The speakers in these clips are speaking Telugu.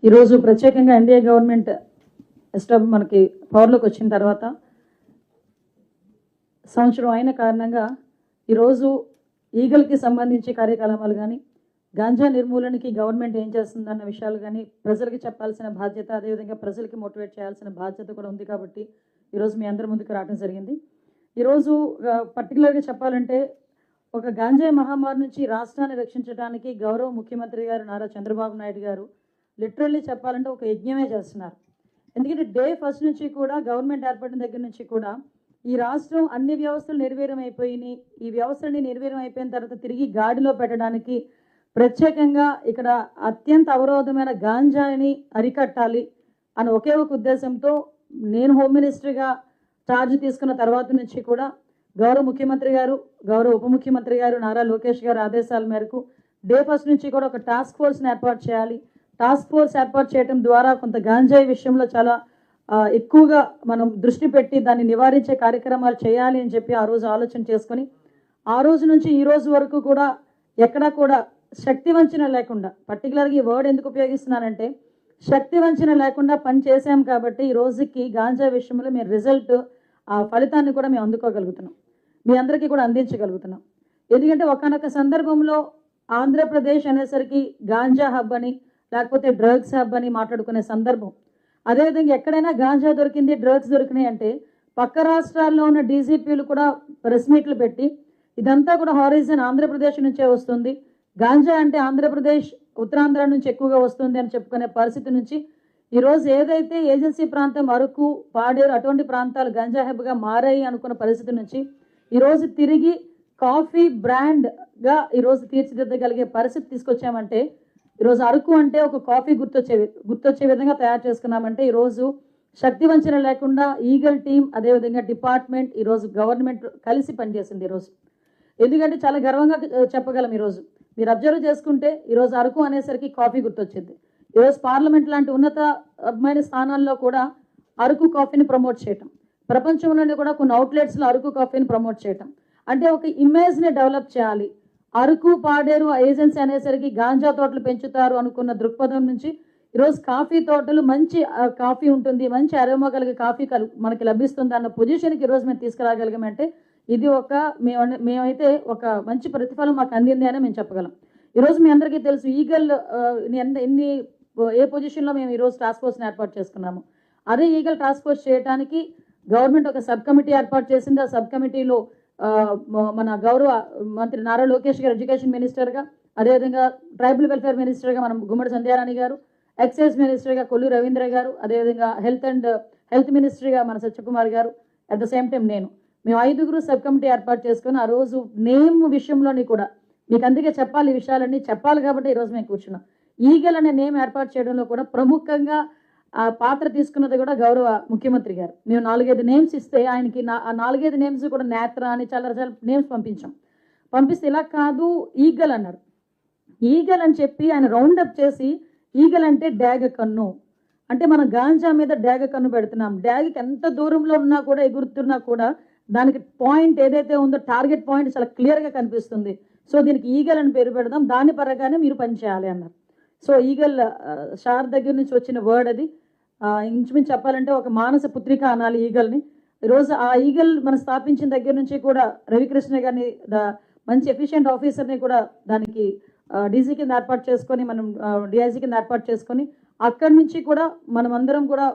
ఈరోజు ప్రత్యేకంగా ఎన్డీఏ గవర్నమెంట్ మనకి పవర్లోకి వచ్చిన తర్వాత సంవత్సరం అయిన కారణంగా ఈరోజు ఈగల్కి సంబంధించి కార్యకలాపాలు కానీ గాంజా నిర్మూలనకి గవర్నమెంట్ ఏం చేస్తుందన్న విషయాలు కానీ ప్రజలకి చెప్పాల్సిన బాధ్యత, అదేవిధంగా ప్రజలకి మోటివేట్ చేయాల్సిన బాధ్యత కూడా ఉంది. కాబట్టి ఈరోజు మీ అందరి ముందుకు రావడం జరిగింది. ఈరోజు పర్టికులర్గా చెప్పాలంటే ఒక గాంజా మహమ్మారి నుంచి రాష్ట్రాన్ని రక్షించడానికి గౌరవ ముఖ్యమంత్రి గారు నారా చంద్రబాబు నాయుడు గారు లిటరల్లీ చెప్పాలంటే ఒక యజ్ఞమే చేస్తున్నారు. ఎందుకంటే డే ఫస్ట్ నుంచి కూడా గవర్నమెంట్ ఏర్పడిన దగ్గర నుంచి కూడా ఈ రాష్ట్రం అన్ని వ్యవస్థలు నిర్వీర్యం అయిపోయినాయి. ఈ వ్యవస్థని నిర్వీర్యం అయిపోయిన తర్వాత తిరిగి గాడిలో పెట్టడానికి ప్రత్యేకంగా ఇక్కడ అత్యంత అవరోధమైన గాంజాని అరికట్టాలి అని ఒకే ఒక ఉద్దేశంతో నేను హోమ్ మినిస్టర్గా ఛార్జ్ తీసుకున్న తర్వాత నుంచి కూడా గౌరవ ముఖ్యమంత్రి గారు, గౌరవ ఉప ముఖ్యమంత్రి గారు నారా లోకేష్ గారు ఆదేశాల మేరకు డే ఫస్ట్ నుంచి కూడా ఒక టాస్క్ ఫోర్స్ని ఏర్పాటు చేయాలి. టాస్క్ ఫోర్స్ ఏర్పాటు చేయడం ద్వారా కొంత గాంజాయి విషయంలో చాలా ఎక్కువగా మనం దృష్టి పెట్టి దాన్ని నివారించే కార్యక్రమాలు చేయాలి అని చెప్పి ఆ రోజు ఆలోచన చేసుకొని ఆ రోజు నుంచి ఈ రోజు వరకు కూడా ఎక్కడా కూడా శక్తి వంచన లేకుండా, పర్టికులర్గా ఈ వర్డ్ ఎందుకు ఉపయోగిస్తున్నానంటే శక్తి వంచన లేకుండా పని చేసాం కాబట్టి ఈ రోజుకి గాంజా విషయంలో మేము రిజల్ట్ ఆ ఫలితాన్ని కూడా మేము అందుకోగలుగుతున్నాం, మీ అందరికీ కూడా అందించగలుగుతున్నాం. ఎందుకంటే ఒకనొక సందర్భంలో ఆంధ్రప్రదేశ్ అనేసరికి గాంజా హబ్ అని లేకపోతే డ్రగ్స్ హబ్ అని మాట్లాడుకునే సందర్భం. అదేవిధంగా ఎక్కడైనా గాంజా దొరికింది, డ్రగ్స్ దొరికినాయి అంటే పక్క రాష్ట్రాల్లో ఉన్న డీజీపీలు కూడా ప్రెస్ మీట్లు పెట్టి ఇదంతా కూడా హారిజన్ ఆంధ్రప్రదేశ్ నుంచే వస్తుంది, గాంజా అంటే ఆంధ్రప్రదేశ్ ఉత్తరాంధ్ర నుంచి ఎక్కువగా వస్తుంది అని చెప్పుకునే పరిస్థితి నుంచి ఈరోజు ఏదైతే ఏజెన్సీ ప్రాంతం అరకు, పాడేరు అటువంటి ప్రాంతాలు గంజా హబ్గా మారాయి అనుకున్న పరిస్థితి నుంచి ఈరోజు తిరిగి కాఫీ బ్రాండ్గా ఈరోజు తీర్చిదిద్దగలిగే పరిస్థితి తీసుకొచ్చామంటే ఈరోజు అరకు అంటే ఒక కాఫీ గుర్తొచ్చే విధంగా తయారు చేసుకున్నామంటే ఈరోజు శక్తి వంచన లేకుండా ఈగల్ టీం, అదేవిధంగా డిపార్ట్మెంట్, ఈరోజు గవర్నమెంట్ కలిసి పనిచేసింది ఈరోజు. ఎందుకంటే చాలా గర్వంగా చెప్పగలం. ఈరోజు మీరు అబ్జర్వ్ చేసుకుంటే ఈరోజు అరకు అనేసరికి కాఫీ గుర్తొచ్చింది. ఈరోజు పార్లమెంట్ లాంటి ఉన్నతమైన స్థానాల్లో కూడా అరకు కాఫీని ప్రమోట్ చేయటం, ప్రపంచంలోనే కూడా కొన్ని అవుట్లెట్స్లో అరకు కాఫీని ప్రమోట్ చేయటం అంటే ఒక ఇమేజ్ని డెవలప్ చేయాలి. అరకు, పాడేరు ఏజెన్సీ అనేసరికి గాంజా తోటలు పెంచుతారు అనుకున్న దృక్పథం నుంచి ఈరోజు కాఫీ తోటలు మంచి కాఫీ ఉంటుంది, మంచి అరోమా కలిగే కాఫీ మనకి లభిస్తుంది అన్న పొజిషన్కి ఈరోజు మేము తీసుకురాగలిగామంటే ఇది ఒక మేమైతే ఒక మంచి ప్రతిఫలం మాకు అందింది అని మేము చెప్పగలం. ఈరోజు మీ అందరికీ తెలుసు ఈగల్ ఏ పొజిషన్లో మేము ఈరోజు టాస్క్ ఫోర్స్ని ఏర్పాటు చేసుకున్నాము. అదే ఈగల్ టాస్క్ ఫోర్స్ చేయడానికి గవర్నమెంట్ ఒక సబ్ కమిటీ ఏర్పాటు చేసింది. ఆ సబ్ కమిటీలో మన గౌరవ మంత్రి నారా లోకేష్ గారు ఎడ్యుకేషన్ మినిస్టర్గా, అదేవిధంగా ట్రైబల్ వెల్ఫేర్ మినిస్టర్గా మనం గుమ్మడి సంధ్యారాణి గారు, ఎక్సైజ్ మినిస్టర్గా కొల్లు రవీంద్ర గారు, అదేవిధంగా హెల్త్ మినిస్టర్గా మన సత్యకుమార్ గారు, అట్ ద సేమ్ టైం మేము 5గురు సబ్ కమిటీ ఏర్పాటు చేసుకుని ఆ రోజు నేమ్ విషయంలోని కూడా మీకు అందుకే చెప్పాలి, ఈ విషయాలన్నీ చెప్పాలి కాబట్టి ఈరోజు మేము కూర్చున్నాం. ఈగల్ అనే నేమ్ ఏర్పాటు చేయడంలో కూడా ప్రముఖంగా ఆ పాత్ర తీసుకున్నది కూడా గౌరవ ముఖ్యమంత్రి గారు. మేము 4-5 నేమ్స్ ఇస్తే ఆయనకి ఆ 4-5 నేమ్స్ కూడా నేత్ర అని చాలా నేమ్స్ పంపిస్తే ఇలా కాదు ఈగల్ అన్నారు. ఈగల్ అని చెప్పి ఆయన రౌండప్ చేసి ఈగల్ అంటే డ్యాగ కన్ను, అంటే మనం గాంజా మీద డ్యాగ కన్ను పెడుతున్నాం. డ్యాగ్కి ఎంత దూరంలో ఉన్నా కూడా ఎగురుతున్నా కూడా దానికి పాయింట్ ఏదైతే ఉందో టార్గెట్ పాయింట్ చాలా క్లియర్గా కనిపిస్తుంది. సో దీనికి ఈగల్ అని పేరు పెడదాం, దాని పరంగానే మీరు పనిచేయాలి అన్నారు. సో ఈగల్ షార్ దగ్గర నుంచి వచ్చిన వర్డ్ అది. ఇంచుమించు చెప్పాలంటే ఒక మానస పుత్రిక అనాలి ఈగల్ని. ఈరోజు ఆ ఈగల్ మనం స్థాపించిన దగ్గర నుంచి కూడా రవికృష్ణ గారిని మంచి ఎఫిషియెంట్ ఆఫీసర్ని కూడా దానికి డీసీ కింద ఏర్పాటు చేసుకొని మనం డిఐజీ కింద ఏర్పాటు చేసుకొని అక్కడి నుంచి కూడా మనం అందరం కూడా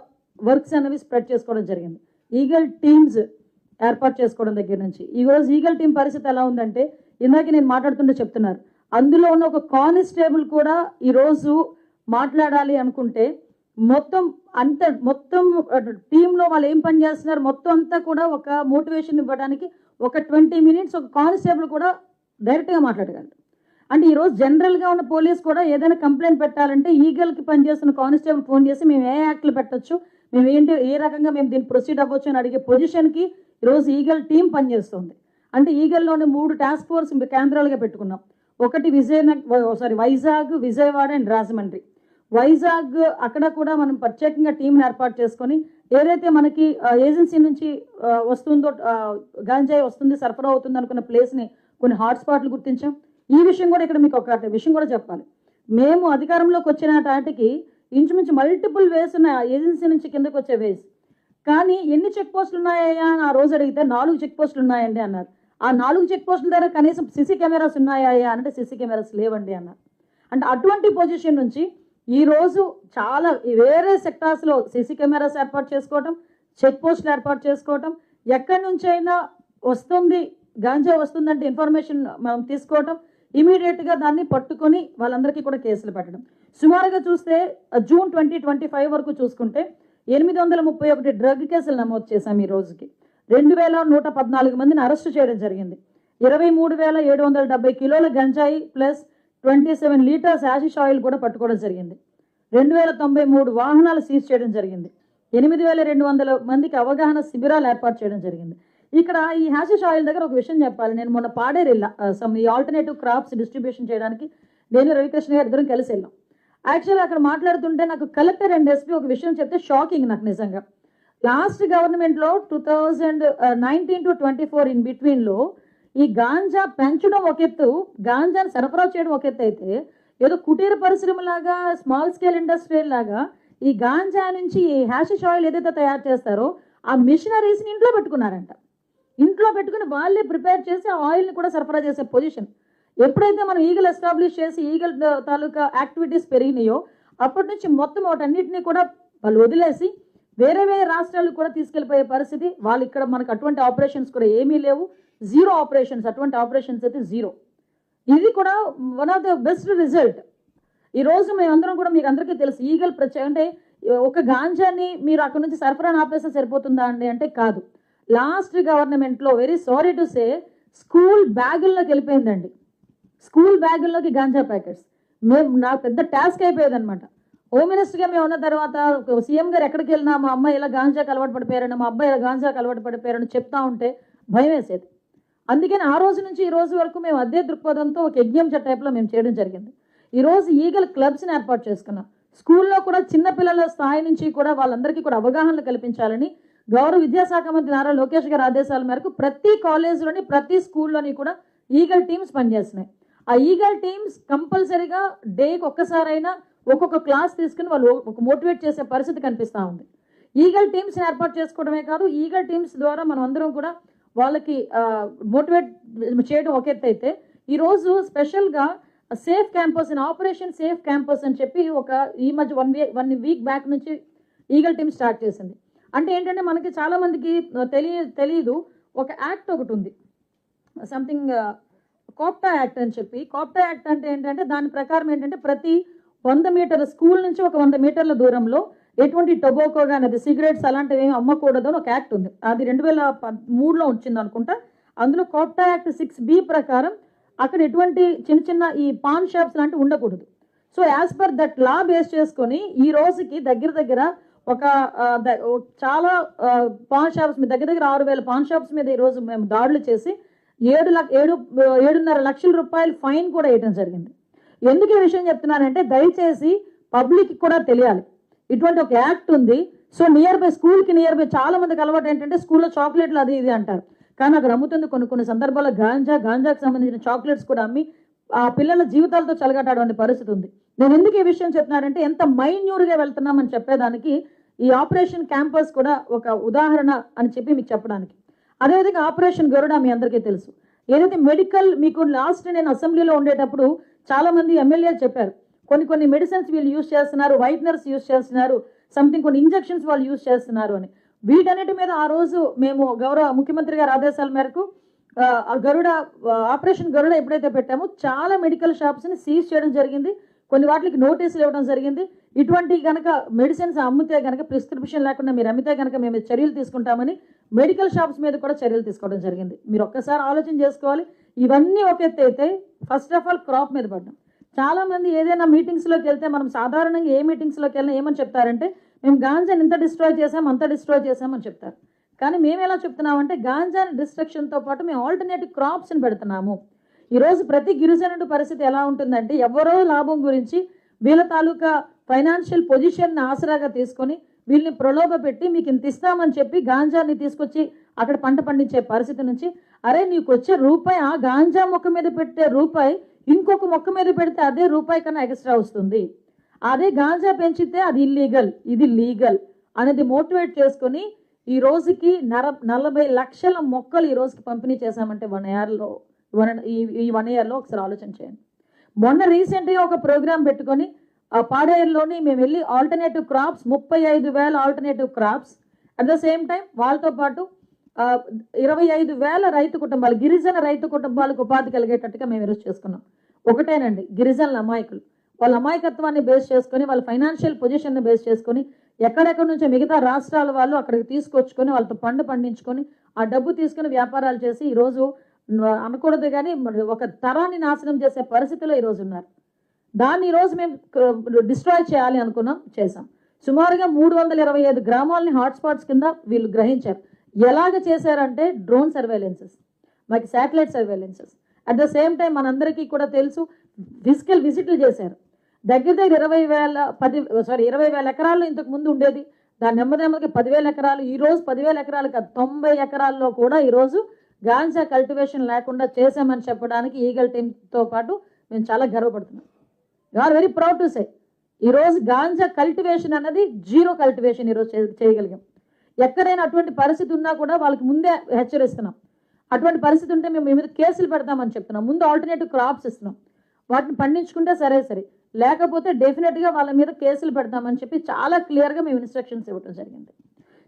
వర్క్స్ అనేవి స్ప్రెడ్ చేసుకోవడం జరిగింది. ఈగల్ టీమ్స్ ఏర్పాటు చేసుకోవడం దగ్గర నుంచి ఈరోజు ఈగల్ టీం పరిస్థితి ఎలా ఉందంటే ఇందాక నేను మాట్లాడుతుంటే చెప్తున్నారు, అందులో ఉన్న ఒక కానిస్టేబుల్ కూడా ఈరోజు మాట్లాడాలి అనుకుంటే మొత్తం టీంలో వాళ్ళు ఏం పని చేస్తున్నారు మొత్తం అంతా కూడా ఒక మోటివేషన్ ఇవ్వడానికి ఒక 20 minutes ఒక కానిస్టేబుల్ కూడా డైరెక్ట్గా మాట్లాడగలరు. అంటే ఈరోజు జనరల్గా ఉన్న పోలీస్ కూడా ఏదైనా కంప్లైంట్ పెట్టాలంటే ఈగల్కి పనిచేస్తున్న కానిస్టేబుల్ ఫోన్ చేసి మేము ఏ యాక్ట్లు పెట్టచ్చు, మేము ఏ రకంగా మేము దీన్ని ప్రొసీడ్ అవ్వచ్చు అని అడిగే పొజిషన్కి ఈరోజు ఈగల్ టీం పనిచేస్తుంది. అంటే ఈగల్లోనే 3 టాస్క్ ఫోర్స్ కేంద్రాలుగా పెట్టుకున్నాం. ఒకటి వైజాగ్, విజయవాడ అండ్ రాజమండ్రి. వైజాగ్ అక్కడ కూడా మనం ప్రత్యేకంగా టీంని ఏర్పాటు చేసుకొని ఏదైతే మనకి ఏజెన్సీ నుంచి వస్తుందో గాంజాయి వస్తుంది, సరఫరా అవుతుంది అనుకున్న ప్లేస్ని కొన్ని హాట్స్పాట్లు గుర్తించాం. ఈ విషయం కూడా ఇక్కడ మీకు ఒక విషయం కూడా చెప్పాలి. మేము అధికారంలోకి వచ్చిన నాటికి ఇంచుమించు మల్టిపుల్ వేస్ ఉన్నాయి ఏజెన్సీ నుంచి కిందకు వచ్చే వేస్. కానీ ఎన్ని చెక్ పోస్టులు ఉన్నాయా అని ఆ రోజు అడిగితే 4 చెక్ పోస్టులు ఉన్నాయండి అన్నారు. ఆ 4 చెక్ పోస్టుల దగ్గర కనీసం సీసీ కెమెరాస్ ఉన్నాయా అంటే సీసీ కెమెరాస్ లేవండి అన్నారు. అంటే అటువంటి పొజిషన్ నుంచి ఈరోజు చాలా వేరే సెక్టార్స్లో సీసీ కెమెరాస్ ఏర్పాటు చేసుకోవటం, చెక్ పోస్టులు ఏర్పాటు చేసుకోవటం, ఎక్కడి నుంచైనా వస్తుంది గాంజా వస్తుందంటే ఇన్ఫర్మేషన్ మనం తీసుకోవటం, ఇమీడియట్గా దాన్ని పట్టుకొని వాళ్ళందరికీ కూడా కేసులు పెట్టడం. సుమారుగా చూస్తే జూన్ 2025 వరకు చూసుకుంటే 831 డ్రగ్ కేసులు నమోదు చేశాం. ఈ రోజుకి 2114 మందిని అరెస్టు చేయడం జరిగింది. 23,770 కిలోల గంజాయి ప్లస్ 27 లీటర్స్ యాషిష్ ఆయిల్ కూడా పట్టుకోవడం జరిగింది. 2093 వాహనాలు సీజ్ చేయడం జరిగింది. 8,200 మందికి అవగాహన శిబిరాలు ఏర్పాటు చేయడం జరిగింది. ఇక్కడ ఈ హ్యాషిష్ ఆయిల్ దగ్గర ఒక విషయం చెప్పాలి. నేను మొన్న పాడేరు వెళ్ళా, ఈ ఆల్టర్నేటివ్ క్రాప్స్ డిస్ట్రిబ్యూషన్ చేయడానికి నేను రవికృష్ణ గారు ఇద్దరం కలిసి వెళ్ళాం. యాక్చువల్గా అక్కడ మాట్లాడుతుంటే నాకు కలెక్టర్ అండ్ ఎస్పీ ఒక విషయం చెప్తే షాకింగ్ నాకు నిజంగా. లాస్ట్ గవర్నమెంట్లో 2019 to 24 ఇన్ బిట్వీన్లో ఈ గాంజా పెంచడం ఒక ఎత్తు, గాంజాని సరఫరా చేయడం ఒక ఎత్తు అయితే, ఏదో కుటీర పరిశ్రమలాగా స్మాల్ స్కేల్ ఇండస్ట్రీ లాగా ఈ గాంజా నుంచి ఈ హ్యాషిష్ ఆయిల్ ఏదైతే తయారు చేస్తారో ఆ మిషనరీస్ని ఇంట్లో పెట్టుకున్నారంట. ఇంట్లో పెట్టుకుని వాళ్ళే ప్రిపేర్ చేసి ఆ ఆయిల్ని కూడా సరఫరా చేసే పొజిషన్. ఎప్పుడైతే మనం ఈగల్ ఎస్టాబ్లిష్ చేసి ఈగల్ తాలూకా యాక్టివిటీస్ పెరిగినాయో అప్పటి నుంచి మొత్తం వాటన్నిటినీ కూడా వాళ్ళు వదిలేసి వేరే వేరే రాష్ట్రాలకు కూడా తీసుకెళ్ళిపోయే పరిస్థితి. వాళ్ళు ఇక్కడ మనకు అటువంటి ఆపరేషన్స్ కూడా ఏమీ లేవు, జీరో ఆపరేషన్స్, అటువంటి ఆపరేషన్స్ అయితే జీరో. ఇది కూడా one of the best result. ఈరోజు మేమందరం కూడా మీకు అందరికీ తెలుసు, ఈగల్ అంటే ఒక గాంజాని మీరు అక్కడ నుంచి సరఫరా ఆపేస్తే సరిపోతుందా అండి అంటే కాదు. లాస్ట్ గవర్నమెంట్లో very sorry to say school బ్యాగుల్లోకి వెళ్ళిపోయిందండి. స్కూల్ బ్యాగుల్లోకి గాంజా ప్యాకెట్స్. నాకు పెద్ద టాస్క్ అయిపోయేది అనమాట. హోమ్ మినిస్టర్గా మేము ఉన్న తర్వాత సీఎం గారు ఎక్కడికి వెళ్ళినా మా అమ్మాయి ఇలా గాంజాకి అలవాటు పడిపోయారని, మా అబ్బాయి ఇలా గాంజాకి అలవాటు పడిపోయారని చెప్తా ఉంటే భయం వేసేది. అందుకని ఆ రోజు నుంచి ఈ రోజు వరకు మేము అదే దృక్పథంతో ఒక యజ్ఞం టైప్లో మేము చేయడం జరిగింది. ఈరోజు ఈగల్ క్లబ్స్ని ఏర్పాటు చేసుకున్నాం. స్కూల్లో కూడా చిన్నపిల్లల స్థాయి నుంచి కూడా వాళ్ళందరికీ కూడా అవగాహన కల్పించాలని గౌరవ విద్యాశాఖ మంత్రి నారా లోకేష్ గారి ఆదేశాల మేరకు ప్రతి కాలేజీలోని ప్రతి స్కూల్లోని కూడా ఈగల్ టీమ్స్ పనిచేస్తున్నాయి. ఆ ఈగల్ టీమ్స్ కంపల్సరీగా డేకి ఒక్కసారైనా ఒక్కొక్క క్లాస్ తీసుకుని వాళ్ళు ఒక మోటివేట్ చేసే పరిస్థితి కనిపిస్తూ ఉంది. ఈగల్ టీమ్స్ని ఏర్పాటు చేసుకోవడమే కాదు, ఈగల్ టీమ్స్ ద్వారా మనం అందరం కూడా వాళ్ళకి మోటివేట్ చేయడం ఒక ఎత్తు అయితే, ఈరోజు స్పెషల్గా safe campus in operation safe campus అని చెప్పి ఈ మధ్య వన్ వీక్ బ్యాక్ నుంచి ఈగల్ టీమ్ స్టార్ట్ చేసింది. అంటే ఏంటంటే మనకి చాలామందికి తెలియదు, ఒక యాక్ట్ ఒకటి ఉంది, సంథింగ్ కోప్టా యాక్ట్ అని చెప్పి. కోప్టా యాక్ట్ అంటే ఏంటంటే దాని ప్రకారం ఏంటంటే ప్రతి 100 మీటర్ల స్కూల్ నుంచి ఒక 100 మీటర్ల దూరంలో ఎటువంటి టొబాకో కానీ అది సిగరెట్స్ అలాంటివి ఏమి అమ్మకూడదు అని ఒక యాక్ట్ ఉంది. అది 2003లో వచ్చింది అనుకుంటా. అందులో కోప్టా యాక్ట్ 6B ప్రకారం అక్కడ ఎటువంటి చిన్న చిన్న ఈ పాన్ షాప్స్ లాంటివి ఉండకూడదు. So as per that law base చేసుకొని ఈ రోజుకి దగ్గర ఒక చాలా పాన్ షాప్స్ మీద దగ్గర 6,000 పాన్ షాప్స్ మీద ఈరోజు మేము దాడులు చేసి 7.5 లక్షల రూపాయలు ఫైన్ కూడా వేయడం జరిగింది. ఎందుకు ఈ విషయం చెప్తున్నానంటే దయచేసి పబ్లిక్ కూడా తెలియాలి ఇటువంటి ఒక యాక్ట్ ఉంది. సో నియర్ బై స్కూల్కి నియర్ బై చాలా మందికి అలవాటు ఏంటంటే స్కూల్లో చాక్లెట్లు అది ఇది అంటారు, కానీ అక్కడ అమ్ముతుంది కొన్ని సందర్భాల్లో గాంజాకి సంబంధించిన చాక్లెట్స్ కూడా అమ్మి ఆ పిల్లల జీవితాలతో చెలగటాడే పరిస్థితి ఉంది. నేను ఎందుకు ఈ విషయం చెప్తున్నానంటే ఎంత మైన్యూర్గా వెళ్తున్నామని చెప్పేదానికి ఈ ఆపరేషన్ క్యాంపస్ కూడా ఒక ఉదాహరణ అని చెప్పి మీకు చెప్పడానికి. అదేవిధంగా ఆపరేషన్ గరుడ మీ అందరికీ తెలుసు. ఏదైతే మెడికల్ మీకు లాస్ట్ నేను అసెంబ్లీలో ఉండేటప్పుడు చాలామంది ఎమ్మెల్యేలు చెప్పారు కొన్ని మెడిసిన్స్ వీళ్ళు యూజ్ చేస్తున్నారు, వైట్నర్స్ యూజ్ చేస్తున్నారు, సంథింగ్ కొన్ని ఇంజెక్షన్స్ వాళ్ళు యూజ్ చేస్తున్నారు అని. వీటన్నిటి మీద ఆ రోజు మేము గౌరవ ముఖ్యమంత్రి గారి ఆదేశాల మేరకు ఆపరేషన్ గరుడ ఎప్పుడైతే పెట్టామో చాలా మెడికల్ షాప్స్ని సీజ్ చేయడం జరిగింది. కొన్ని వాటికి నోటీసులు ఇవ్వడం జరిగింది. ఇటువంటి కనుక మెడిసిన్స్ అమ్మితే కనుక ప్రిస్క్రిప్షన్ లేకుండా మీరు అమ్మితే కనుక మేము చర్యలు తీసుకుంటామని మెడికల్ షాప్స్ మీద కూడా చర్యలు తీసుకోవడం జరిగింది. మీరు ఒక్కసారి ఆలోచన చేసుకోవాలి. ఇవన్నీ ఒక ఎత్తు అయితే ఫస్ట్ ఆఫ్ ఆల్ క్రాప్ మీద పడ్డాం. చాలామంది ఏదైనా మీటింగ్స్లోకి వెళ్తే మనం సాధారణంగా ఏ మీటింగ్స్లోకి వెళ్ళినా ఏమని చెప్తారంటే మేము గాంజాని ఇంత డిస్ట్రాయ్ చేసాం అంత డిస్ట్రాయ్ చేసామని చెప్తారు. కానీ మేము ఎలా చెప్తున్నామంటే గాంజాని డిస్ట్రక్షన్తో పాటు మేము ఆల్టర్నేటివ్ క్రాప్స్ని పెడుతున్నాము. ఈరోజు ప్రతి గిరిజనుడి పరిస్థితి ఎలా ఉంటుందంటే ఎవరో లాభం గురించి వీళ్ళ తాలూకా ఫైనాన్షియల్ పొజిషన్ని ఆసరాగా తీసుకొని వీళ్ళని ప్రలోభ పెట్టి మీకు ఇంత ఇస్తామని చెప్పి గాంజాని తీసుకొచ్చి అక్కడ పంట పండించే పరిస్థితి నుంచి అరే నీకు వచ్చే రూపాయి ఆ గాంజా మొక్క మీద పెట్టే రూపాయి ఇంకొక మొక్క మీద పెడితే అదే రూపాయి కన్నా ఎక్స్ట్రా వస్తుంది. అదే గాంజా పెంచితే అది ఇల్లీగల్, ఇది లీగల్ అనేది మోటివేట్ చేసుకొని ఈ రోజుకి 40 లక్షల మొక్కలు ఈ రోజుకి పంపిణీ చేశామంటే 1 ఇయర్లో, ఈ 1 ఇయర్లో ఒకసారి ఆలోచన చేయండి. మొన్న రీసెంట్గా ఒక ప్రోగ్రామ్ పెట్టుకొని పాడేరులోని మేము వెళ్ళి alternative crops 35,000 alternative crops, at the same time వాళ్ళతో పాటు 25,000 రైతు కుటుంబాలు, గిరిజన రైతు కుటుంబాలకు ఉపాధి కలిగేటట్టుగా మేము ఈరోజు చేసుకున్నాం. ఒకటేనండి, గిరిజనుల అమాయకులు వాళ్ళ అమాయకత్వాన్ని బేస్ చేసుకొని, వాళ్ళ ఫైనాన్షియల్ పొజిషన్ని బేస్ చేసుకొని ఎక్కడెక్కడి నుంచో మిగతా రాష్ట్రాల వాళ్ళు అక్కడికి తీసుకొచ్చుకొని వాళ్ళతో పండించుకొని ఆ డబ్బు తీసుకుని వ్యాపారాలు చేసి ఈరోజు అనకూడదు కానీ ఒక తరాన్ని నాశనం చేసే పరిస్థితిలో ఈరోజు ఉన్నారు. దాన్ని ఈరోజు మేము డిస్ట్రాయ్ చేయాలి అనుకున్నాం, చేసాం. సుమారుగా 325 గ్రామాలని హాట్స్పాట్స్ కింద వీళ్ళు గ్రహించారు. ఎలాగ చేశారంటే డ్రోన్ సర్వేలెన్సెస్, మాకు satellite surveillances, at the same time మనందరికీ కూడా తెలుసు ఫిజికల్ విజిట్లు చేశారు. దగ్గర 20,000 ఎకరాల్లో ఇంతకు ముందు ఉండేది, దాని నెమ్మదిగా 10,000 ఎకరాలు, ఈరోజు 10,000 ఎకరాలు కాదు 90 ఎకరాల్లో కూడా ఈరోజు గాంజా కల్టివేషన్ లేకుండా చేసామని చెప్పడానికి ఈగల్ టీంతో పాటు మేము చాలా గర్వపడుతున్నాం. Are very proud to say ఈరోజు గాంజా కల్టివేషన్ అన్నది జీరో కల్టివేషన్ ఈరోజు చేయగలిగాం. ఎక్కడైనా అటువంటి పరిస్థితి ఉన్నా కూడా వాళ్ళకి ముందే హెచ్చరిస్తున్నాం. అటువంటి పరిస్థితి ఉంటే మేము మీ మీద కేసులు పెడతామని చెప్తున్నాం. ముందు ఆల్టర్నేటివ్ క్రాప్స్ ఇస్తున్నాం, వాటిని పండించుకుంటే సరే, లేకపోతే డెఫినెట్గా వాళ్ళ మీద కేసులు పెడతామని చెప్పి చాలా క్లియర్గా మేము ఇన్స్ట్రక్షన్స్ ఇవ్వడం జరిగింది.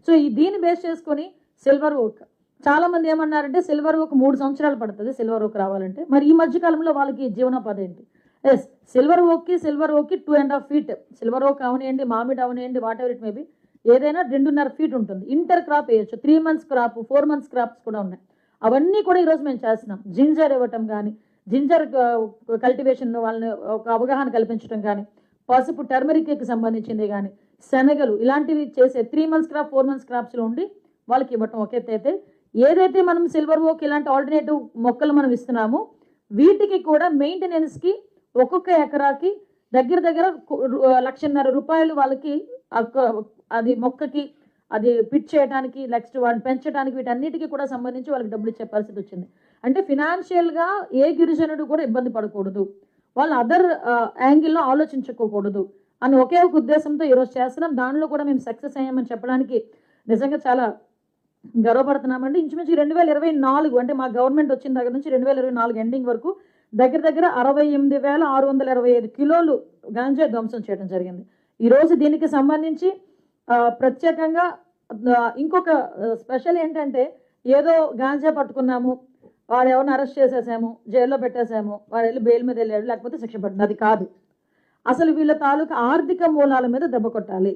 సో దీన్ని బేస్ చేసుకొని సిల్వర్ ఓక్, చాలామంది ఏమన్నారంటే సిల్వర్ ఓక్ 3 సంవత్సరాలు పడుతుంది సిల్వర్ ఓక్ రావాలంటే. మరి ఈ మధ్యకాలంలో వాళ్ళకి జీవనోపాధి ఏంటి? ఎస్, సిల్వర్ ఓక్కి 2.5 feet సిల్వర్ ఓక్ అవనియండి, మామిడి అవనియండి, వాట్ ఎవర్ ఇట్ మేబీ, ఏదైనా 2.5 feet ఉంటుంది. ఇంటర్ క్రాప్ వేయచ్చు, 3 months క్రాప్, 4 months క్రాప్స్ కూడా ఉన్నాయి. అవన్నీ కూడా ఈరోజు మేము చేస్తున్నాం. జింజర్ ఇవ్వటం కానీ, జింజర్ కల్టివేషన్ వాళ్ళని ఒక అవగాహన కల్పించడం కానీ, పసుపు టర్మరిక్కి సంబంధించింది కానీ, శనగలు ఇలాంటివి చేసే 3 months క్రాప్, 4 months క్రాప్స్లో ఉండి వాళ్ళకి ఇవ్వటం. ఒకేతే ఏదైతే మనం సిల్వర్ ఓక్ ఇలాంటి ఆల్టర్నేటివ్ మొక్కలు మనం ఇస్తున్నామో వీటికి కూడా మెయింటెనెన్స్కి ఒక్కొక్క ఎకరాకి దగ్గర 1,50,000 రూపాయలు వాళ్ళకి అది మొక్కకి అది పిట్ చేయడానికి, నెక్స్ట్ వాటిని పెంచడానికి, వీటన్నిటికీ కూడా సంబంధించి వాళ్ళకి డబ్బులు ఇచ్చే పరిస్థితి వచ్చింది. అంటే ఫినాన్షియల్గా ఏ గిరిజనుడు కూడా ఇబ్బంది పడకూడదు, వాళ్ళు అదర్ యాంగిల్లో ఆలోచించుకోకూడదు అని ఒకే ఒక ఉద్దేశంతో ఈరోజు చేస్తున్నాం. దానిలో కూడా మేము సక్సెస్ అయ్యామని చెప్పడానికి నిజంగా చాలా గర్వపడుతున్నామండి. ఇంచుమించు 2024 అంటే మా గవర్నమెంట్ వచ్చిన దగ్గర నుంచి 2024 ఎండింగ్ వరకు దగ్గర 68,625 కిలోలు గాంజా ధ్వంసం చేయడం జరిగింది. ఈరోజు దీనికి సంబంధించి ప్రత్యేకంగా ఇంకొక స్పెషల్ ఏంటంటే, ఏదో గాంజా పట్టుకున్నాము, వాడు ఎవరిని అరెస్ట్ చేసేసాము, జైల్లో పెట్టేసాము, వాడు వెళ్ళి బెయిల్ మీద వెళ్ళాడు, లేకపోతే శిక్ష పడుతుంది, అది కాదు. అసలు వీళ్ళ తాలూకా ఆర్థిక మూలాల మీద దెబ్బ కొట్టాలి.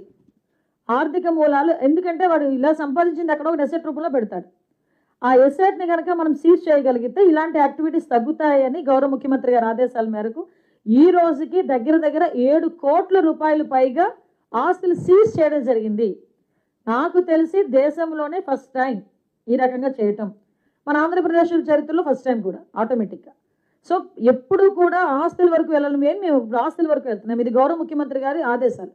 ఆర్థిక మూలాలు ఎందుకంటే వాడు ఇలా సంపాదించింది అక్కడ ఒక ఎసెట్ రూపంలో పెడతాడు. ఆ ఎసెట్ని కనుక మనం సీజ్ చేయగలిగితే ఇలాంటి యాక్టివిటీస్ తగ్గుతాయని గౌరవ ముఖ్యమంత్రి గారి ఆదేశాల మేరకు ఈ రోజుకి దగ్గర 7 కోట్ల రూపాయలు పైగా ఆస్తులు సీజ్ చేయడం జరిగింది. నాకు తెలిసి దేశంలోనే ఫస్ట్ టైం ఈ రకంగా చేయటం, మన ఆంధ్రప్రదేశ్ చరిత్రలో ఫస్ట్ టైం కూడా ఆటోమేటిక్గా. సో ఎప్పుడు కూడా ఆస్తుల వరకు వెళ్ళాలి, మేము ఆస్తుల వరకు వెళ్తున్నాం. ఇది గౌరవ ముఖ్యమంత్రి గారి ఆదేశాలు.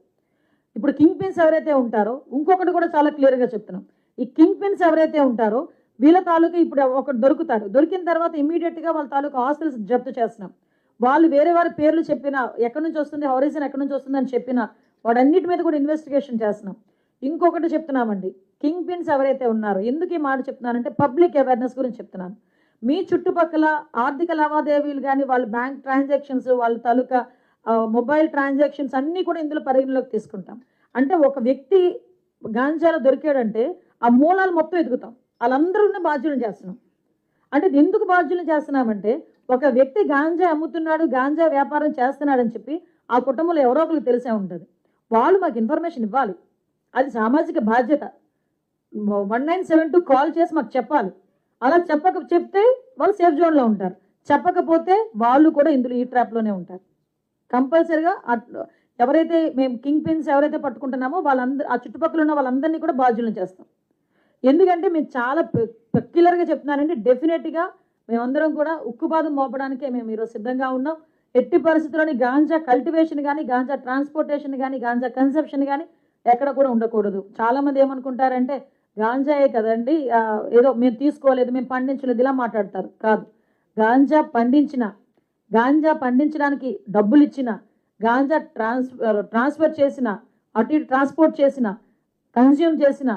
ఇప్పుడు కింగ్ పిన్స్ ఎవరైతే ఉంటారో, ఇంకొకటి కూడా చాలా క్లియర్గా చెప్తున్నాం, ఈ కింగ్ పిన్స్ ఎవరైతే ఉంటారో వీళ్ళ తాలూకా ఇప్పుడు ఒకటి దొరుకుతారు, దొరికిన తర్వాత ఇమీడియట్గా వాళ్ళ తాలూకా ఆస్తులు జప్తు చేస్తున్నాం. వాళ్ళు వేరే వారి పేర్లు చెప్పినా, ఎక్కడి నుంచి వస్తుంది, హౌరీజన్ ఎక్కడి నుంచి వస్తుంది అని చెప్పినా వాటన్నిటి మీద కూడా ఇన్వెస్టిగేషన్ చేస్తున్నాం. ఇంకొకటి చెప్తున్నామండి, కింగ్ పిన్స్ ఎవరైతే ఉన్నారో, ఎందుకు ఈ మాట చెప్తున్నానంటే పబ్లిక్ అవేర్నెస్ గురించి చెప్తున్నాను. మీ చుట్టుపక్కల ఆర్థిక లావాదేవీలు కానీ, వాళ్ళ బ్యాంక్ ట్రాన్సాక్షన్స్, వాళ్ళ తాలూకా మొబైల్ ట్రాన్సాక్షన్స్ అన్నీ కూడా ఇందులో పరిగణలోకి తీసుకుంటాం. అంటే ఒక వ్యక్తి గాంజాలో దొరికాడంటే ఆ మూలాలు మొత్తం ఎదుగుతాం, వాళ్ళందరూ బాధ్యులను చేస్తున్నాం. అంటే ఎందుకు బాధ్యులను చేస్తున్నామంటే, ఒక వ్యక్తి గాంజా అమ్ముతున్నాడు, గాంజా వ్యాపారం చేస్తున్నాడని చెప్పి ఆ కుటుంబంలో ఎవరో ఒకరికి తెలిసే ఉంటుంది, వాళ్ళు మాకు ఇన్ఫర్మేషన్ ఇవ్వాలి. అది సామాజిక బాధ్యత. 1972 కాల్ చేసి మాకు చెప్పాలి. అలా చెప్తే వాళ్ళు సేఫ్ జోన్లో ఉంటారు, చెప్పకపోతే వాళ్ళు కూడా ఇందులో ఈ ట్రాప్లోనే ఉంటారు. కంపల్సరీగా ఎవరైతే మేము కింగ్ పిన్స్ ఎవరైతే పట్టుకుంటున్నామో వాళ్ళందరూ, ఆ చుట్టుపక్కల ఉన్న వాళ్ళందరినీ కూడా బాధ్యులను చేస్తాం. ఎందుకంటే మేము చాలా పెక్యులర్గా చెప్తున్నానండి, డెఫినెట్గా మేమందరం కూడా ఉక్కుపాదం మోపడానికే మేము ఈరోజు సిద్ధంగా ఉన్నాం. ఎట్టి పరిస్థితుల్లోని గాంజా కల్టివేషన్ కానీ, గాంజా ట్రాన్స్పోర్టేషన్ కానీ, గాంజా కన్సెప్షన్ కానీ ఎక్కడ కూడా ఉండకూడదు. చాలామంది ఏమనుకుంటారంటే గాంజాయే కదండి, ఏదో మేము తీసుకోలేదు, మేము పండించలేదు, ఇలా మాట్లాడతారు. కాదు, గాంజా పండించడానికి డబ్బులు ఇచ్చిన, గాంజా ట్రాన్స్ఫర్ చేసిన, అటు ఇటు ట్రాన్స్పోర్ట్ చేసిన, కన్జ్యూమ్ చేసిన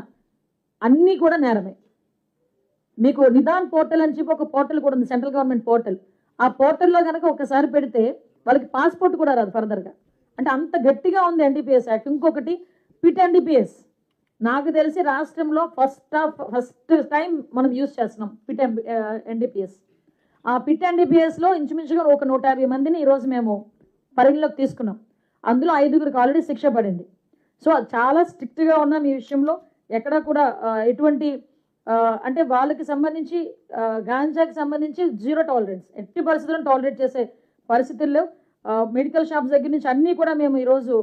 అన్నీ కూడా నేరమే. మీకు నిదాన్ పోర్టల్ అని చెప్పి ఒక పోర్టల్ కూడా ఉంది, సెంట్రల్ గవర్నమెంట్ పోర్టల్. ఆ పోర్టల్లో కనుక ఒకసారి పెడితే వాళ్ళకి పాస్పోర్ట్ కూడా రాదు ఫర్దర్గా. అంటే అంత గట్టిగా ఉంది ఎన్డీపీఎస్ యాక్ట్. ఇంకొకటి పిట్ ఎన్డీపీఎస్. నాకు తెలిసి రాష్ట్రంలో ఫస్ట్ టైం మనం యూజ్ చేస్తున్నాం పిట్ ఎన్డీపీఎస్. ఆ పిట్ ఎన్డీపీఎస్లో ఇంచుమించుగా ఒక 150 మందిని ఈరోజు మేము పరిగణలోకి తీసుకున్నాం. అందులో 5గురికి ఆల్రెడీ శిక్ష పడింది. సో చాలా స్ట్రిక్ట్గా ఉన్నాం ఈ విషయంలో. ఎక్కడా కూడా ఎటువంటి అంటే వాళ్ళకి సంబంధించి గాంజాకి సంబంధించి 0 టాలరెన్స్, ఎట్టి పరిస్థితులను టాలరేట్ చేసే పరిస్థితుల్లో మెడికల్ షాప్స్ దగ్గర నుంచి అన్నీ కూడా మేము ఈరోజు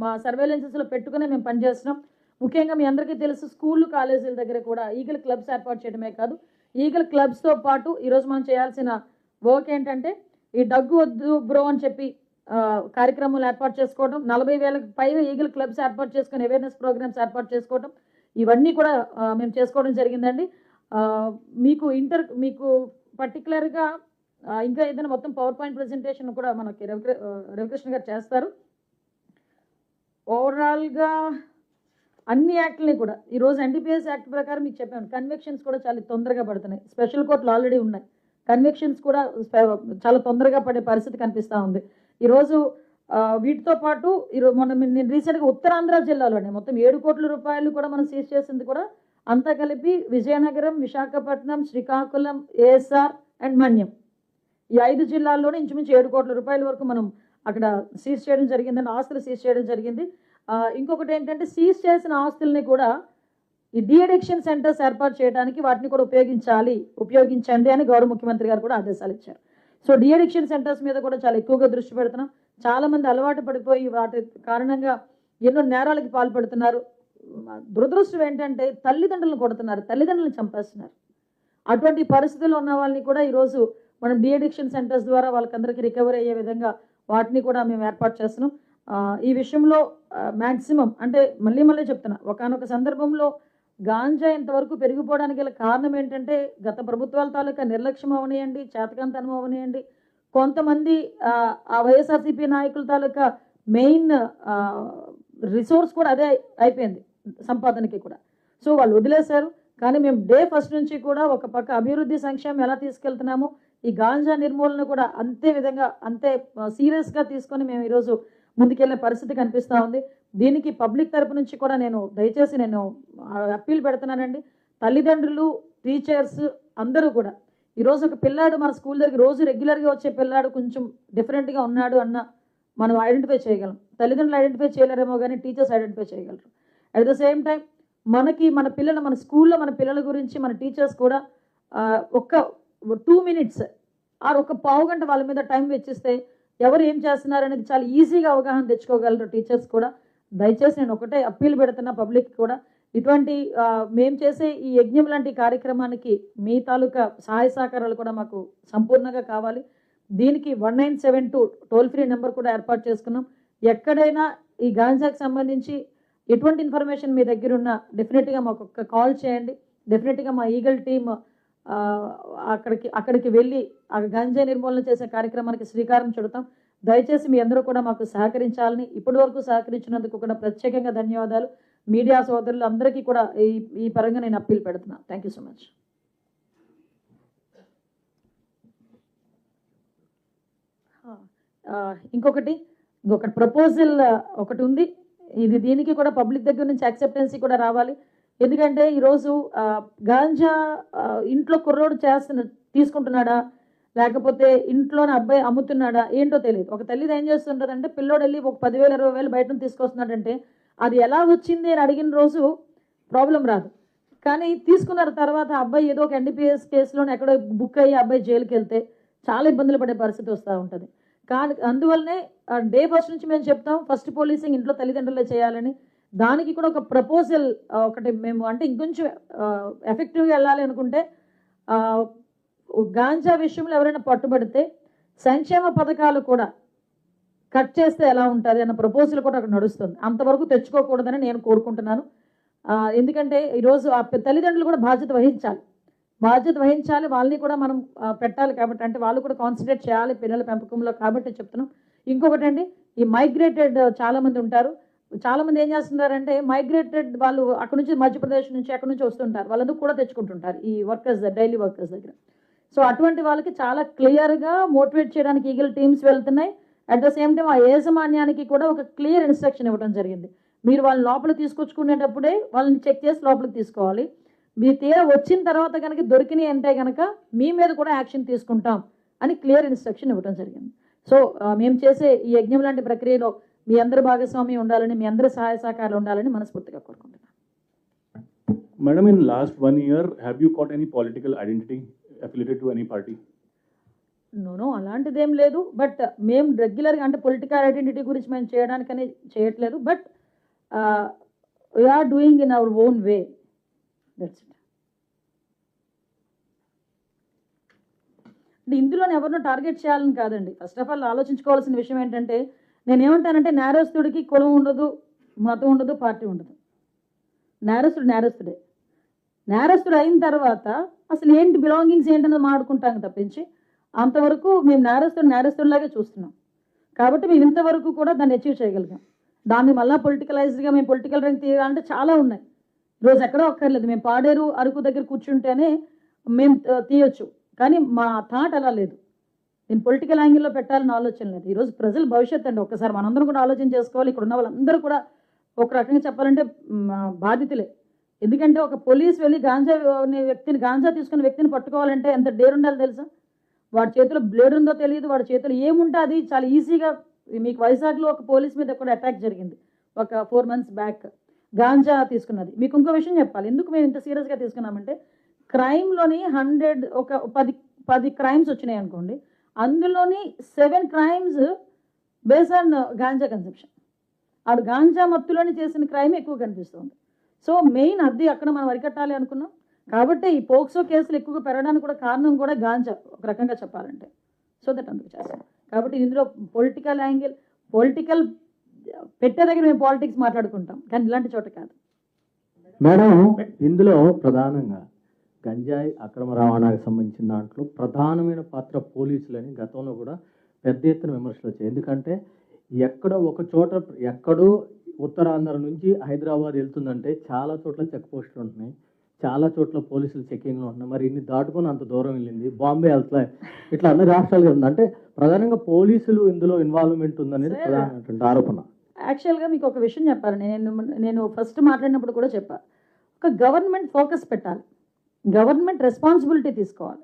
మా సర్వేలెన్సెస్లో పెట్టుకునే మేము పనిచేస్తున్నాం. ముఖ్యంగా మీ అందరికీ తెలుసు, స్కూళ్ళు కాలేజీల దగ్గర కూడా ఈగల్ క్లబ్స్ ఏర్పాటు చేయడమే కాదు, ఈగల్ క్లబ్స్తో పాటు ఈరోజు మనం చేయాల్సిన వర్క్ ఏంటంటే ఈ దగ్గు వద్దు బ్రో అని చెప్పి కార్యక్రమాలు ఏర్పాటు చేసుకోవడం, 40,000కి పైగా ఈగల్ క్లబ్స్ ఏర్పాటు చేసుకొని అవేర్నెస్ ప్రోగ్రామ్స్ ఏర్పాటు చేసుకోవడం, ఇవన్నీ కూడా మేము చేసుకోవడం జరిగిందండి. మీకు పర్టికులర్గా ఇంకా ఏదైనా మొత్తం పవర్ పాయింట్ ప్రజెంటేషన్ కూడా మనకి రవికృష్ణ గారు చేస్తారు. ఓవరాల్గా అన్ని యాక్ట్లని కూడా ఈరోజు ఎన్డీపీఎస్ యాక్ట్ ప్రకారం మీకు చెప్పాను, కన్విక్షన్స్ కూడా చాలా తొందరగా పడుతున్నాయి. స్పెషల్ కోర్టులు ఆల్రెడీ ఉన్నాయి, కన్విక్షన్స్ కూడా చాలా తొందరగా పడే పరిస్థితి కనిపిస్తూ ఉంది. ఈరోజు వీటితో పాటు నేను రీసెంట్గా ఉత్తరాంధ్ర జిల్లాలోనే మొత్తం 7 కోట్ల రూపాయలు కూడా మనం సీజ్ చేసింది కూడా అంతా కలిపి విజయనగరం, విశాఖపట్నం, శ్రీకాకుళం, ఏఎస్ఆర్ అండ్ మన్యం, ఈ 5 జిల్లాల్లోనే ఇంచుమించు 7 కోట్ల రూపాయల వరకు మనం అక్కడ సీజ్ చేయడం జరిగిందని, ఆస్తులు సీజ్ చేయడం జరిగింది. ఇంకొకటి ఏంటంటే సీజ్ చేసిన ఆస్తుల్ని కూడా ఈ డీఅడిక్షన్ సెంటర్స్ ఏర్పాటు చేయడానికి వాటిని కూడా ఉపయోగించండి అని గౌరవ ముఖ్యమంత్రి గారు కూడా ఆదేశాలు ఇచ్చారు. సో డీఅడిక్షన్ సెంటర్స్ మీద కూడా చాలా ఎక్కువగా దృష్టి పెడుతున్నాం. చాలామంది అలవాటు పడిపోయి వాటి కారణంగా ఎన్నో నేరాలకి పాల్పడుతున్నారు. దురదృష్టం ఏంటంటే తల్లిదండ్రులను కొడుతున్నారు, తల్లిదండ్రులను చంపేస్తున్నారు. అటువంటి పరిస్థితుల్లో ఉన్న వాళ్ళని కూడా ఈరోజు మనం డీఅడిక్షన్ సెంటర్స్ ద్వారా వాళ్ళకందరికీ రికవరీ అయ్యే విధంగా వాటిని కూడా మేము ఏర్పాటు చేస్తున్నాం. ఈ విషయంలో మ్యాక్సిమం అంటే మళ్ళీ చెప్తున్నా, ఒకానొక సందర్భంలో గాంజా ఇంతవరకు పెరిగిపోవడానికి గల కారణం ఏంటంటే గత ప్రభుత్వాల తాలూకా నిర్లక్ష్యం అవనియండి, చేతకాంతనం అవనియండి, కొంతమంది ఆ వైఎస్ఆర్సీపీ నాయకుల తాలూకా మెయిన్ రిసోర్స్ కూడా అదే అయిపోయింది సంపాదనకి కూడా. సో వాళ్ళు వదిలేశారు. కానీ మేము డే ఫస్ట్ నుంచి కూడా ఒక పక్క అభివృద్ధి సంక్షేమం ఎలా తీసుకెళ్తున్నామో ఈ గాంజా నిర్మూలన కూడా అంతే సీరియస్గా తీసుకొని మేము ఈరోజు ముందుకెళ్లే పరిస్థితి కనిపిస్తూ ఉంది. దీనికి పబ్లిక్ తరపు నుంచి కూడా దయచేసి నేను అప్పీల్ పెడుతున్నానండి. తల్లిదండ్రులు, టీచర్స్ అందరూ కూడా ఈరోజు ఒక పిల్లాడు మన స్కూల్ దగ్గర రోజు రెగ్యులర్గా వచ్చే పిల్లాడు కొంచెం డిఫరెంట్గా ఉన్నాడు అన్న మనం ఐడెంటిఫై చేయగలం. తల్లిదండ్రులు ఐడెంటిఫై చేయలేరేమో కానీ టీచర్స్ ఐడెంటిఫై చేయగలరు. అట్ ద సేమ్ టైం మన స్కూల్లో మన పిల్లల గురించి మన టీచర్స్ కూడా ఒక్క 2 మినిట్స్ ఆర్ ఒక పావు గంట వాళ్ళ మీద టైం వెచ్చిస్తే ఎవరు ఏం చేస్తున్నారు అనేది చాలా ఈజీగా అవగాహన తెచ్చుకోగలరు టీచర్స్ కూడా. దయచేసి నేను ఒకటే అప్పీల్ పెడుతున్నా పబ్లిక్ కూడా, ఇటువంటి మేము చేసే ఈ యజ్ఞం లాంటి కార్యక్రమానికి మీ తాలూకా సహాయ సహకారాలు కూడా మాకు సంపూర్ణంగా కావాలి. దీనికి 1972 టోల్ ఫ్రీ నెంబర్ కూడా ఏర్పాటు చేసుకున్నాం. ఎక్కడైనా ఈ గాంజాకి సంబంధించి ఎటువంటి ఇన్ఫర్మేషన్ మీ దగ్గర ఉన్నా డెఫినెట్గా మాకు ఒక కాల్ చేయండి. డెఫినెట్గా మా ఈగల్ టీమ్ అక్కడికి వెళ్ళి ఆ గంజాయి నిర్మూలన చేసే కార్యక్రమానికి శ్రీకారం చుడతాం. దయచేసి మీ అందరూ కూడా మాకు సహకరించాలని, ఇప్పటి వరకు సహకరించినందుకు కూడా ప్రత్యేకంగా ధన్యవాదాలు. మీడియా సోదరులు అందరికీ కూడా ఈ పరంగా నేను అప్పీల్ పెడుతున్నాను. Thank you so much. ఇంకొకటి ప్రపోజల్ ఒకటి ఉంది. దీనికి కూడా పబ్లిక్ దగ్గర నుంచి యాక్సెప్టెన్సీ కూడా రావాలి. ఎందుకంటే ఈరోజు గాంజా ఇంట్లో కుర్రోడు తీసుకుంటున్నాడా లేకపోతే ఇంట్లోనే అబ్బాయి అమ్ముతున్నాడా ఏంటో తెలియదు. ఒక తల్లిది ఏం చేస్తుంటుందంటే పిల్లోడు వెళ్ళి ఒక 10,000 20,000 బయట తీసుకొస్తున్నాడంటే అది ఎలా వచ్చింది అని అడిగిన రోజు ప్రాబ్లం రాదు. కానీ తీసుకున్న తర్వాత అబ్బాయి ఏదో ఒక ఎన్డీపీఎస్ కేసులోనే ఎక్కడో బుక్ అయ్యి అబ్బాయి జైలుకి వెళ్తే చాలా ఇబ్బందులు పడే పరిస్థితి వస్తూ ఉంటుంది. కానీ అందువల్లనే డే ఫస్ట్ నుంచి మేము చెప్తాం ఫస్ట్ పోలీసింగ్ ఇంట్లో తల్లిదండ్రులే చేయాలని. దానికి కూడా ఒక ప్రపోజల్ ఒకటి మేము అంటే ఇంకొంచెం ఎఫెక్టివ్గా వెళ్ళాలి అనుకుంటే గాంజా విషయంలో ఎవరైనా పట్టుబడితే సంక్షేమ పథకాలు కూడా కట్ చేస్తే ఎలా ఉంటుంది అన్న ప్రపోజల్ కూడా అక్కడ నడుస్తుంది. అంతవరకు తెచ్చుకోకూడదని నేను కోరుకుంటున్నాను. ఎందుకంటే ఈరోజు ఆ తల్లిదండ్రులు కూడా బాధ్యత వహించాలి, వాళ్ళని కూడా మనం పెట్టాలి. కాబట్టి అంటే వాళ్ళు కూడా కాన్సన్ట్రేట్ చేయాలి పిల్లల పెంపకంలో. కాబట్టి చెప్తున్నాం. ఇంకొకటి అండి, ఈ మైగ్రేటెడ్ చాలామంది ఉంటారు. చాలామంది ఏం చేస్తున్నారంటే మైగ్రేటెడ్ వాళ్ళు అక్కడ నుంచి మధ్యప్రదేశ్ నుంచి అక్కడ నుంచి వస్తుంటారు, వాళ్ళందరూ కూడా తెచ్చుకుంటుంటారు ఈ వర్కర్స్, డైలీ వర్కర్స్ దగ్గర. సో అటువంటి వాళ్ళకి చాలా క్లియర్గా మోటివేట్ చేయడానికి ఈగల్ టీమ్స్ వెళ్తున్నాయి. అట్ ద సేమ్ టైం ఆ యాజమాన్యానికి కూడా ఒక క్లియర్ ఇన్స్ట్రక్షన్ ఇవ్వడం జరిగింది. మీరు వాళ్ళని లోపలికి తీసుకొచ్చుకునేటప్పుడే వాళ్ళని చెక్ చేసి లోపలికి తీసుకోవాలి. మీరు తీరా వచ్చిన తర్వాత కనుక దొరికినాయి అంటే కనుక మీ మీద కూడా యాక్షన్ తీసుకుంటాం అని క్లియర్ ఇన్స్ట్రక్షన్ ఇవ్వడం జరిగింది. సో మేము చేసే ఈ యజ్ఞం లాంటి ప్రక్రియలో మీ అందరి భాగస్వామ్యం ఉండాలని, మీ అందరి సహాయ సహకారాలు ఉండాలని మనస్ఫూర్తిగా కోరుకుంటున్నాను. Madam, in last 1 year, have you got any political identity affiliated to any party? No, అలాంటిదేం లేదు. బట్ మేము రెగ్యులర్గా అంటే పొలిటికల్ ఐడెంటిటీ గురించి మేము చేయడానికని చేయట్లేదు. But we are doing in our own way. That's it. అంటే ఇందులో ఎవరినో టార్గెట్ చేయాలని కాదండి. ఫస్ట్ ఆఫ్ ఆల్ ఆలోచించుకోవాల్సిన విషయం ఏంటంటే, నేనేమంటానంటే నేరస్తుడికి కులం ఉండదు, మతం ఉండదు, పార్టీ ఉండదు. నేరస్తుడు నేరస్తుడే. నేరస్తుడు అయిన తర్వాత అసలు ఏంటి బిలాంగింగ్స్ ఏంటన్నది మాట్లాడుకుంటాం తప్పించి అంతవరకు మేము నేరస్తుడిలాగే చూస్తున్నాం. కాబట్టి మేము ఇంతవరకు కూడా దాన్ని అచీవ్ చేయగలిగాం. దాన్ని మళ్ళీ పొలిటికలైజ్డ్గా మేము పొలిటికల్ రంగు తీయాలంటే చాలా ఉన్నాయి. ఈరోజు ఎక్కడో ఒక్కర్లేదు. మేము పాడేరు అరకు దగ్గర కూర్చుంటేనే మేము తీయొచ్చు, కానీ మా థాట్ అలా లేదు. నేను పొలిటికల్ యాంగిల్లో పెట్టాలని ఆలోచన లేదు. ఈరోజు ప్రజల భవిష్యత్తు అండి. ఒక్కసారి మనందరం కూడా ఆలోచన చేసుకోవాలి. ఇక్కడ ఉన్న వాళ్ళందరూ కూడా ఒక రకంగా చెప్పాలంటే బాధితులే. ఎందుకంటే ఒక పోలీస్ వెళ్ళి గాంజా తీసుకున్న వ్యక్తిని పట్టుకోవాలంటే ఎంత డేర్ ఉండాలి తెలుసా? వాడి చేతిలో బ్లేడ్ ఉందో తెలియదు, వాడి చేతిలో ఏముంటే అది చాలా ఈజీగా. మీకు వైజాగ్లో ఒక పోలీస్ మీద కూడా అటాక్ జరిగింది ఒక 4 months బ్యాక్, గాంజా తీసుకున్నది. మీకు ఇంకో విషయం చెప్పాలి, ఎందుకు మేము ఇంత సీరియస్గా తీసుకున్నామంటే క్రైమ్లోని 10 క్రైమ్స్ వచ్చినాయి అనుకోండి, అందులోని 7 crimes based on ganja conception. ఆడు గాంజా మత్తులోని చేసిన క్రైమ్ ఎక్కువ కనిపిస్తుంది. సో మెయిన్ అది అక్కడ మనం అరికట్టాలి అనుకున్నాం. కాబట్టి ఈ పోక్సో కేసులు ఎక్కువగా పెరగడానికి కూడా కారణం కూడా గాంజా ఒక రకంగా చెప్పాలంటే. సో దట్ అందుకు చేస్తాం. కాబట్టి ఇందులో పొలిటికల్ యాంగిల్, పొలిటికల్ పెట్టే దగ్గర మేము పాలిటిక్స్ మాట్లాడుకుంటాం, కానీ ఇలాంటి చోట కాదు. మేడం, ఇందులో ప్రధానంగా గంజాయి అక్రమ రవాణాకు సంబంధించిన దాంట్లో ప్రధానమైన పాత్ర పోలీసులని గతంలో కూడా పెద్ద ఎత్తున విమర్శలు వచ్చాయి. ఎందుకంటే ఎక్కడో ఒక చోట, ఎక్కడో ఉత్తరాంధ్ర నుంచి హైదరాబాద్ వెళ్తుందంటే చాలా చోట్ల చెక్ పోస్టులు ఉంటున్నాయి, చాలా చోట్ల పోలీసులు చెకింగ్లు ఉంటున్నాయి. మరి ఇన్ని దాటుకొని అంత దూరం వెళ్ళింది, బాంబే వెళ్తా, ఇట్లా అన్ని రాష్ట్రాలుగా ఉంది. అంటే ప్రధానంగా పోలీసులు ఇందులో ఇన్వాల్వ్మెంట్ ఉందనేది ప్రధానమైనటువంటి ఆరోపణ. యాక్చువల్గా మీకు ఒక విషయం చెప్పాలి. నేను ఫస్ట్ మాట్లాడినప్పుడు కూడా చెప్పాను, ఒక గవర్నమెంట్ ఫోకస్ పెట్టాలి, గవర్నమెంట్ రెస్పాన్సిబిలిటీ తీసుకోవాలి.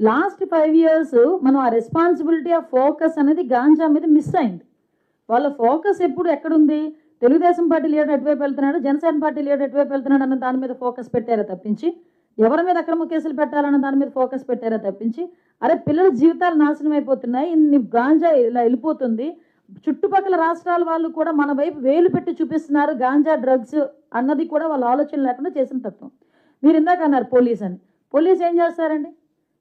లాస్ట్ 5 years మనం ఆ రెస్పాన్సిబిలిటీ, ఆ ఫోకస్ అనేది గాంజా మీద మిస్ అయింది. వాళ్ళ ఫోకస్ ఎప్పుడు ఎక్కడుంది? తెలుగుదేశం పార్టీ లీడర్ ఎటువైపు వెళ్తున్నాడు, జనసేన పార్టీ లీడర్ ఎటువైపు వెళ్తున్నాడు అన్న దాని మీద ఫోకస్ పెట్టారా తప్పించి, ఎవరి మీద అక్రమ కేసులు పెట్టాలన్న దాని మీద ఫోకస్ పెట్టారా తప్పించి, అరే పిల్లల జీవితాలు నాశనం అయిపోతున్నాయి, ఇన్ని గాంజా ఇలా వెళ్ళిపోతుంది, చుట్టుపక్కల రాష్ట్రాల వాళ్ళు కూడా మన వైపు వేలు పెట్టి చూపిస్తున్నారు గాంజా డ్రగ్స్ అన్నది కూడా వాళ్ళ ఆలోచన లేకుండా చేసిన తత్వం. మీరు ఇందాక అన్నారు పోలీస్ అని. పోలీస్ ఏం చేస్తారండి?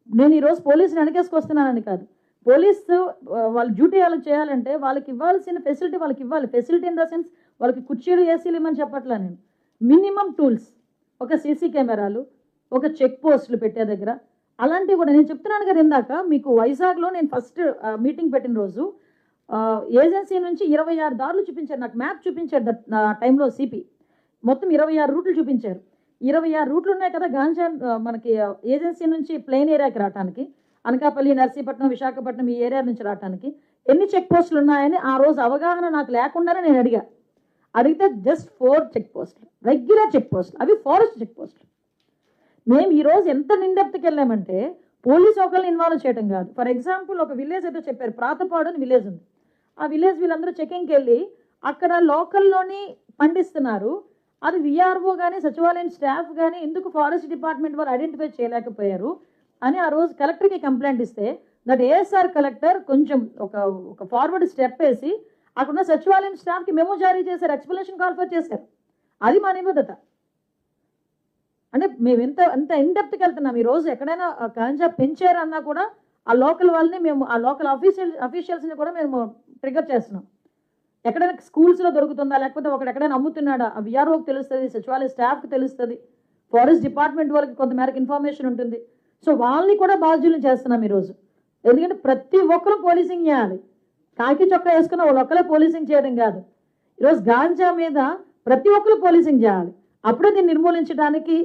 నేను ఈరోజు పోలీసుని వెనకేసుకొస్తున్నానని కాదు. పోలీసు వాళ్ళ డ్యూటీ వాళ్ళకి చేయాలంటే వాళ్ళకి ఇవ్వాల్సిన ఫెసిలిటీ వాళ్ళకి ఇవ్వాలి. ఫెసిలిటీ ఇన్ ద సెన్స్ వాళ్ళకి కుర్చీలు, ఏసీలు ఇవ్వమని చెప్పట్లా నేను. మినిమం టూల్స్, ఒక సీసీ కెమెరాలు, ఒక చెక్ పోస్టులు పెట్టే దగ్గర అలాంటివి కూడా నేను చెప్తున్నాను కదా. ఇందాక మీకు వైజాగ్లో నేను ఫస్ట్ మీటింగ్ పెట్టిన రోజు ఏజెన్సీ నుంచి 26 దారులు చూపించారు, నాకు మ్యాప్ చూపించారు టైంలో సిపి. మొత్తం 26 రూట్లు చూపించారు. 26 రూట్లు ఉన్నాయి కదా గాంజా మనకి ఏజెన్సీ నుంచి ప్లెయిన్ ఏరియాకి రావడానికి, అనకాపల్లి, నర్సీపట్నం, విశాఖపట్నం ఈ ఏరియా నుంచి రావడానికి ఎన్ని చెక్ పోస్టులు ఉన్నాయని ఆ రోజు అవగాహన నాకు లేకుండానే నేను అడిగితే జస్ట్ 4 చెక్ పోస్టులు, రెగ్యులర్ చెక్ పోస్టులు, అవి ఫారెస్ట్ చెక్ పోస్టులు. మేము ఈరోజు ఎంత నిండెప్తకి వెళ్ళామంటే పోలీసు ఒకరిని ఇన్వాల్వ్ చేయడం కాదు. ఫర్ ఎగ్జాంపుల్ ఒక విలేజ్ అయితే చెప్పారు, ప్రాతపాడు అని విలేజ్ ఉంది. ఆ విలేజ్ వీళ్ళందరూ చెకింగ్కి వెళ్ళి అక్కడ లోకల్లోని పండిస్తున్నారు. అది విఆర్ఓ కానీ సచివాలయం స్టాఫ్ కానీ ఎందుకు ఫారెస్ట్ డిపార్ట్మెంట్ వాళ్ళు ఐడెంటిఫై చేయలేకపోయారు అని ఆ రోజు కలెక్టర్కి కంప్లైంట్ ఇస్తే దట్ ఏఎస్ఆర్ కలెక్టర్ కొంచెం ఒక ఫార్వర్డ్ స్టెప్ వేసి అక్కడున్న సచివాలయం స్టాఫ్కి మెమో జారీ చేశారు, ఎక్స్ప్లెనేషన్ కాల్ఫర్ చేశారు. అది మా నిబద్ధత. అంటే మేము ఎంత ఇన్డెప్త్కి వెళ్తున్నాం. ఈరోజు ఎక్కడైనా గాంజా పెంచారన్నా కూడా ఆ లోకల్ వాళ్ళని మేము, ఆ లోకల్ అఫీషియల్స్ని కూడా మేము ట్రిగర్ చేస్తున్నాం. ఎక్కడైనా స్కూల్స్లో దొరుకుతుందా, లేకపోతే ఒకడు ఎక్కడైనా అమ్ముతున్నాడా, ఆ విఆర్ఓకి తెలుస్తుంది, సచివాలయ స్టాఫ్కి తెలుస్తుంది, ఫారెస్ట్ డిపార్ట్మెంట్ వాళ్ళకి కొంతమేరకు ఇన్ఫర్మేషన్ ఉంటుంది. సో వాళ్ళని కూడా బాధ్యులను చేస్తున్నాం ఈరోజు. ఎందుకంటే ప్రతి ఒక్కరూ పోలీసింగ్ చేయాలి. కాకి చొక్కా వేసుకున్న వాళ్ళు ఒక్కరే పోలీసింగ్ చేయడం కాదు. ఈరోజు గాంజా మీద ప్రతి ఒక్కరు పోలీసింగ్ చేయాలి. అప్పుడే దీన్ని నిర్మూలించడానికి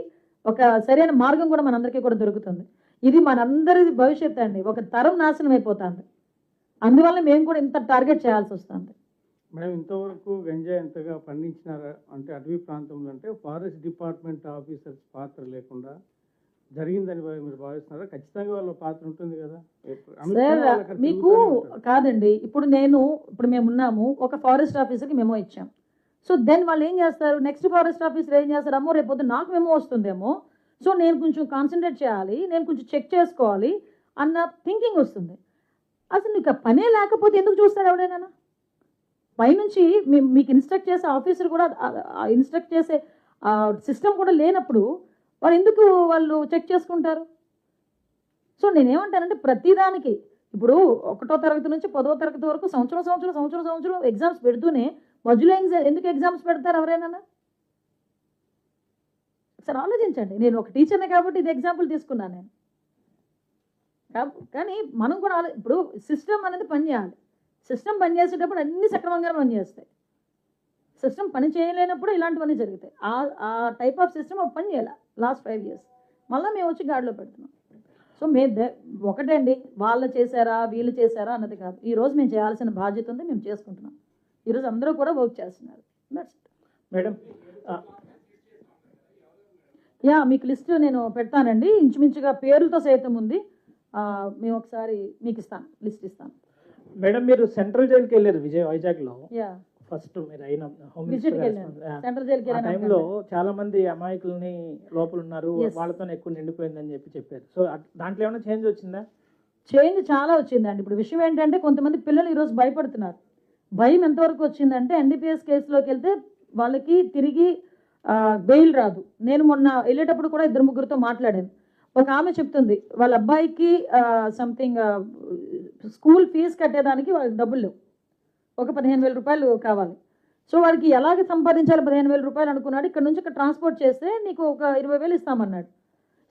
ఒక సరైన మార్గం కూడా మనందరికీ కూడా దొరుకుతుంది. ఇది మనందరి భవిష్యత్తు అండి. ఒక తరం నాశనం అయిపోతుంది. అందువల్ల మేము కూడా ఇంత టార్గెట్ చేయాల్సి వస్తుంది. మేడం, ఇంతవరకు గంజాయి ఎంతగా పండించినారా అంటే అటవీ ప్రాంతంలో అంటే ఫారెస్ట్ డిపార్ట్మెంట్ ఆఫీసర్స్ పాత్ర లేకుండా జరిగిందని మీరు భావిస్తున్నారా? ఖచ్చితంగా వాళ్ళ పాత్ర ఉంటుంది కదా. సార్ మీకు కాదండి, ఇప్పుడు మేము ఉన్నాము, ఒక ఫారెస్ట్ ఆఫీసర్కి మెమో ఇచ్చాం. సో దెన్ వాళ్ళు ఏం చేస్తారు, నెక్స్ట్ ఫారెస్ట్ ఆఫీసర్ ఏం చేస్తారు, అమ్మో రేపు నాకు మెమో వస్తుందేమో, సో నేను కొంచెం కాన్సన్ట్రేట్ చేయాలి, నేను కొంచెం చెక్ చేసుకోవాలి అన్న థింకింగ్ వస్తుంది. అసలు నీకు పనే లేకపోతే ఎందుకు చూస్తాడు ఎవడైనా? పైనుంచి మీకు ఇన్స్ట్రక్ట్ చేసే ఆఫీసర్ కూడా ఇన్స్ట్రక్ట్ చేసే సిస్టమ్ కూడా లేనప్పుడు వాళ్ళు చెక్ చేసుకుంటారు. సో నేనేమంటానంటే ప్రతిదానికి ఇప్పుడు 1వ తరగతి నుంచి 10వ తరగతి వరకు సంవత్సరం ఎగ్జామ్స్ పెడుతూనే మధ్యలో ఎందుకు ఎగ్జామ్స్ పెడతారు ఎవరైనా? ఒకసారి ఆలోచించండి. నేను ఒక టీచర్నే కాబట్టి ఇది ఎగ్జాంపుల్ తీసుకున్నాను నేను. కానీ మనం కూడా ఇప్పుడు సిస్టమ్ అనేది పనిచేయాలి. సిస్టమ్ పనిచేసేటప్పుడు అన్ని సక్రమంగా పనిచేస్తాయి. సిస్టమ్ పని చేయలేనప్పుడు ఇలాంటివన్నీ జరుగుతాయి. ఆ టైప్ ఆఫ్ సిస్టమ్ పని చేయాలి. లాస్ట్ 5 years మళ్ళీ మేము వచ్చి గాడిలో పెడుతున్నాం. సో ఒకటే అండి, వాళ్ళు చేశారా వీళ్ళు చేశారా అన్నది కాదు. ఈరోజు మేము చేయాల్సిన బాధ్యత ఉంది, మేము చేసుకుంటున్నాం. ఈరోజు అందరూ కూడా వర్క్ చేస్తున్నారు. మేడం, మీకు లిస్ట్ నేను పెడతానండి, ఇంచుమించుగా పేర్లతో సైతం ఉంది. మేము ఒకసారి మీకు లిస్ట్ ఇస్తాను. మేడం మీరు సెంట్రల్ జైలుకి వెళ్ళారు వైజాగ్లో. ఫస్ట్ మీరు అయిన హోమ్ టైంలో చాలా మంది అమాయకుల్ని లోపల ఉన్నారు, వాళ్ళతో ఎక్కువ నిండిపోయిందని చెప్పారు. సో దాంట్లో ఏమైనా చేంజ్ వచ్చిందా? చేంజ్ చాలా వచ్చిందండి. ఇప్పుడు విషయం ఏంటంటే కొంతమంది పిల్లలు ఈరోజు భయపడుతున్నారు. భయం ఎంతవరకు వచ్చిందంటే ఎన్డీపీఎస్ కేసులోకి వెళ్తే వాళ్ళకి తిరిగి బెయిల్ రాదు. నేను మొన్న వెళ్ళేటప్పుడు కూడా 2-3 మాట్లాడాను. ఒక ఆమె చెప్తుంది వాళ్ళ అబ్బాయికి సంథింగ్ స్కూల్ ఫీజు కట్టేదానికి వాళ్ళకి డబ్బులు లేవు, ఒక 15,000 రూపాయలు కావాలి. సో వాడికి ఎలాగ సంపాదించాలి 15,000 రూపాయలు అనుకున్నాడు. ఇక్కడ నుంచి ఇక్కడ ట్రాన్స్పోర్ట్ చేస్తే నీకు ఒక 20,000 ఇస్తామన్నాడు.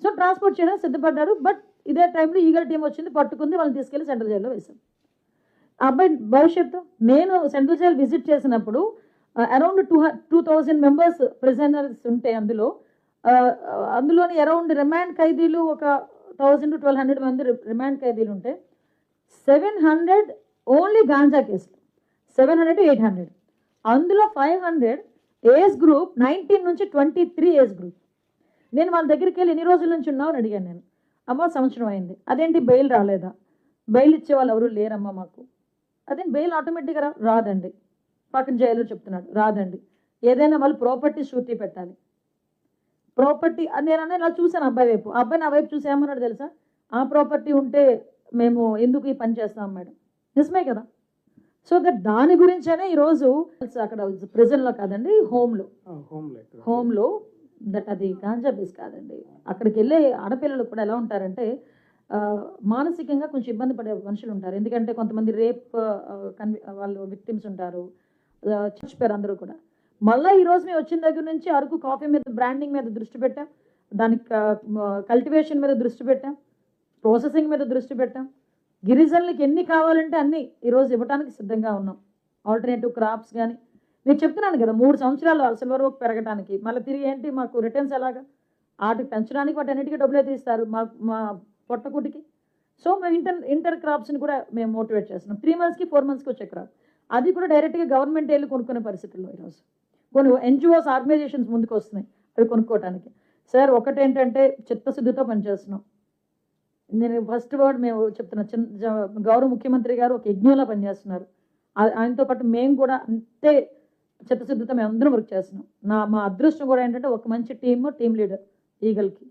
సో ట్రాన్స్పోర్ట్ చేయడానికి సిద్ధపడ్డాడు. బట్ ఇదే టైంలో ఈగల్ టీం వచ్చింది, పట్టుకుంది, వాళ్ళని తీసుకెళ్లి సెంట్రల్ జైల్లో వేశాం. ఆ అబ్బాయి భవిష్యత్తు, నేను సెంట్రల్ జైలు విజిట్ చేసినప్పుడు అరౌండ్ 2,000 మెంబర్స్ ప్రిజనర్స్ ఉంటే అందులోని అరౌండ్ రిమాండ్ ఖైదీలు ఒక 1,000 to 1,200 మంది రిమాండ్ ఖైదీలు ఉంటే 700 ఓన్లీ గాంజా కేసులు, 700 to 800. అందులో 500 ఏజ్ గ్రూప్ 19 నుంచి 23 ఏజ్ గ్రూప్. నేను వాళ్ళ దగ్గరికి వెళ్ళి ఎన్ని రోజుల నుంచి ఉన్నావు అని అడిగాను. నేను అమ్మ సంవత్సరం అయింది. అదేంటి బెయిల్ రాలేదా? బెయిల్ ఇచ్చే వాళ్ళు ఎవరు లేరమ్మా మాకు. అదేంటి బెయిల్ ఆటోమేటిక్గా రాదండి. పక్కన జైలు చెప్తున్నాడు రాదండి. ఏదైనా వాళ్ళు ప్రాపర్టీ షూరిటీ పెట్టాలి. ప్రాపర్టీ నేను ఇలా చూశాను అబ్బాయి వైపు. ఆ అబ్బాయి నా వైపు చూసి ఏమన్నాడు తెలుసా, ఆ ప్రాపర్టీ ఉంటే మేము ఎందుకు ఈ పని చేస్తాం మేడం. నిజమే కదా. సో దాని గురించనే ఈరోజు అక్కడ ప్రిజన్లో కాదండి, హోమ్లో అది గాంజా బేస్ కాదండి. అక్కడికి వెళ్ళే ఆడపిల్లలు కూడా ఎలా ఉంటారంటే మానసికంగా కొంచెం ఇబ్బంది పడే మనుషులు ఉంటారు. ఎందుకంటే కొంతమంది రేప్ వాళ్ళు విక్టిమ్స్ ఉంటారు, చచ్చిపోయారు అందరూ కూడా. మళ్ళీ ఈరోజు మేము వచ్చిన దగ్గర నుంచి అరకు కాఫీ మీద బ్రాండింగ్ మీద దృష్టి పెట్టాం, దానికి కల్టివేషన్ మీద దృష్టి పెట్టాం, ప్రాసెసింగ్ మీద దృష్టి పెట్టాం. గిరిజనులకి ఎన్ని కావాలంటే అన్నీ ఈరోజు ఇవ్వడానికి సిద్ధంగా ఉన్నాం. ఆల్టర్నేటివ్ క్రాప్స్ కానీ మీకు చెప్తున్నాను కదా, 3 సంవత్సరాలు సిల్వర్ ఓక్ పెరగడానికి, మళ్ళీ తిరిగి ఏంటి మాకు రిటర్న్స్ ఎలాగా, వాటికి పెంచడానికి వాటి అన్నిటికీ డబ్బులు అయితే ఇస్తారు మా పొట్టకుటికి. సో మేము ఇంటర్ క్రాప్స్ని కూడా మేము మోటివేట్ చేస్తున్నాం. 3 monthsకి 4 monthsకి వచ్చే క్రాప్, అది కూడా డైరెక్ట్గా గవర్నమెంట్ వెళ్ళి కొనుక్కునే పరిస్థితుల్లో ఈరోజు కొన్ని NGOs ఆర్గనైజేషన్స్ ముందుకు వస్తున్నాయి అవి కొనుక్కోవడానికి. సార్ ఒకటేంటంటే చిత్తశుద్ధితో పనిచేస్తున్నాం. నేను ఫస్ట్ వర్డ్ మేము చెప్తున్నా, గౌరవ ముఖ్యమంత్రి గారు ఒక యజ్ఞంలో పనిచేస్తున్నారు. ఆయనతో పాటు మేము కూడా అంతే చిత్తశుద్ధితో మేము అందరం వర్క్ చేస్తున్నాం. మా అదృష్టం కూడా ఏంటంటే ఒక మంచి టీమ్ లీడర్ ఈగల్కి.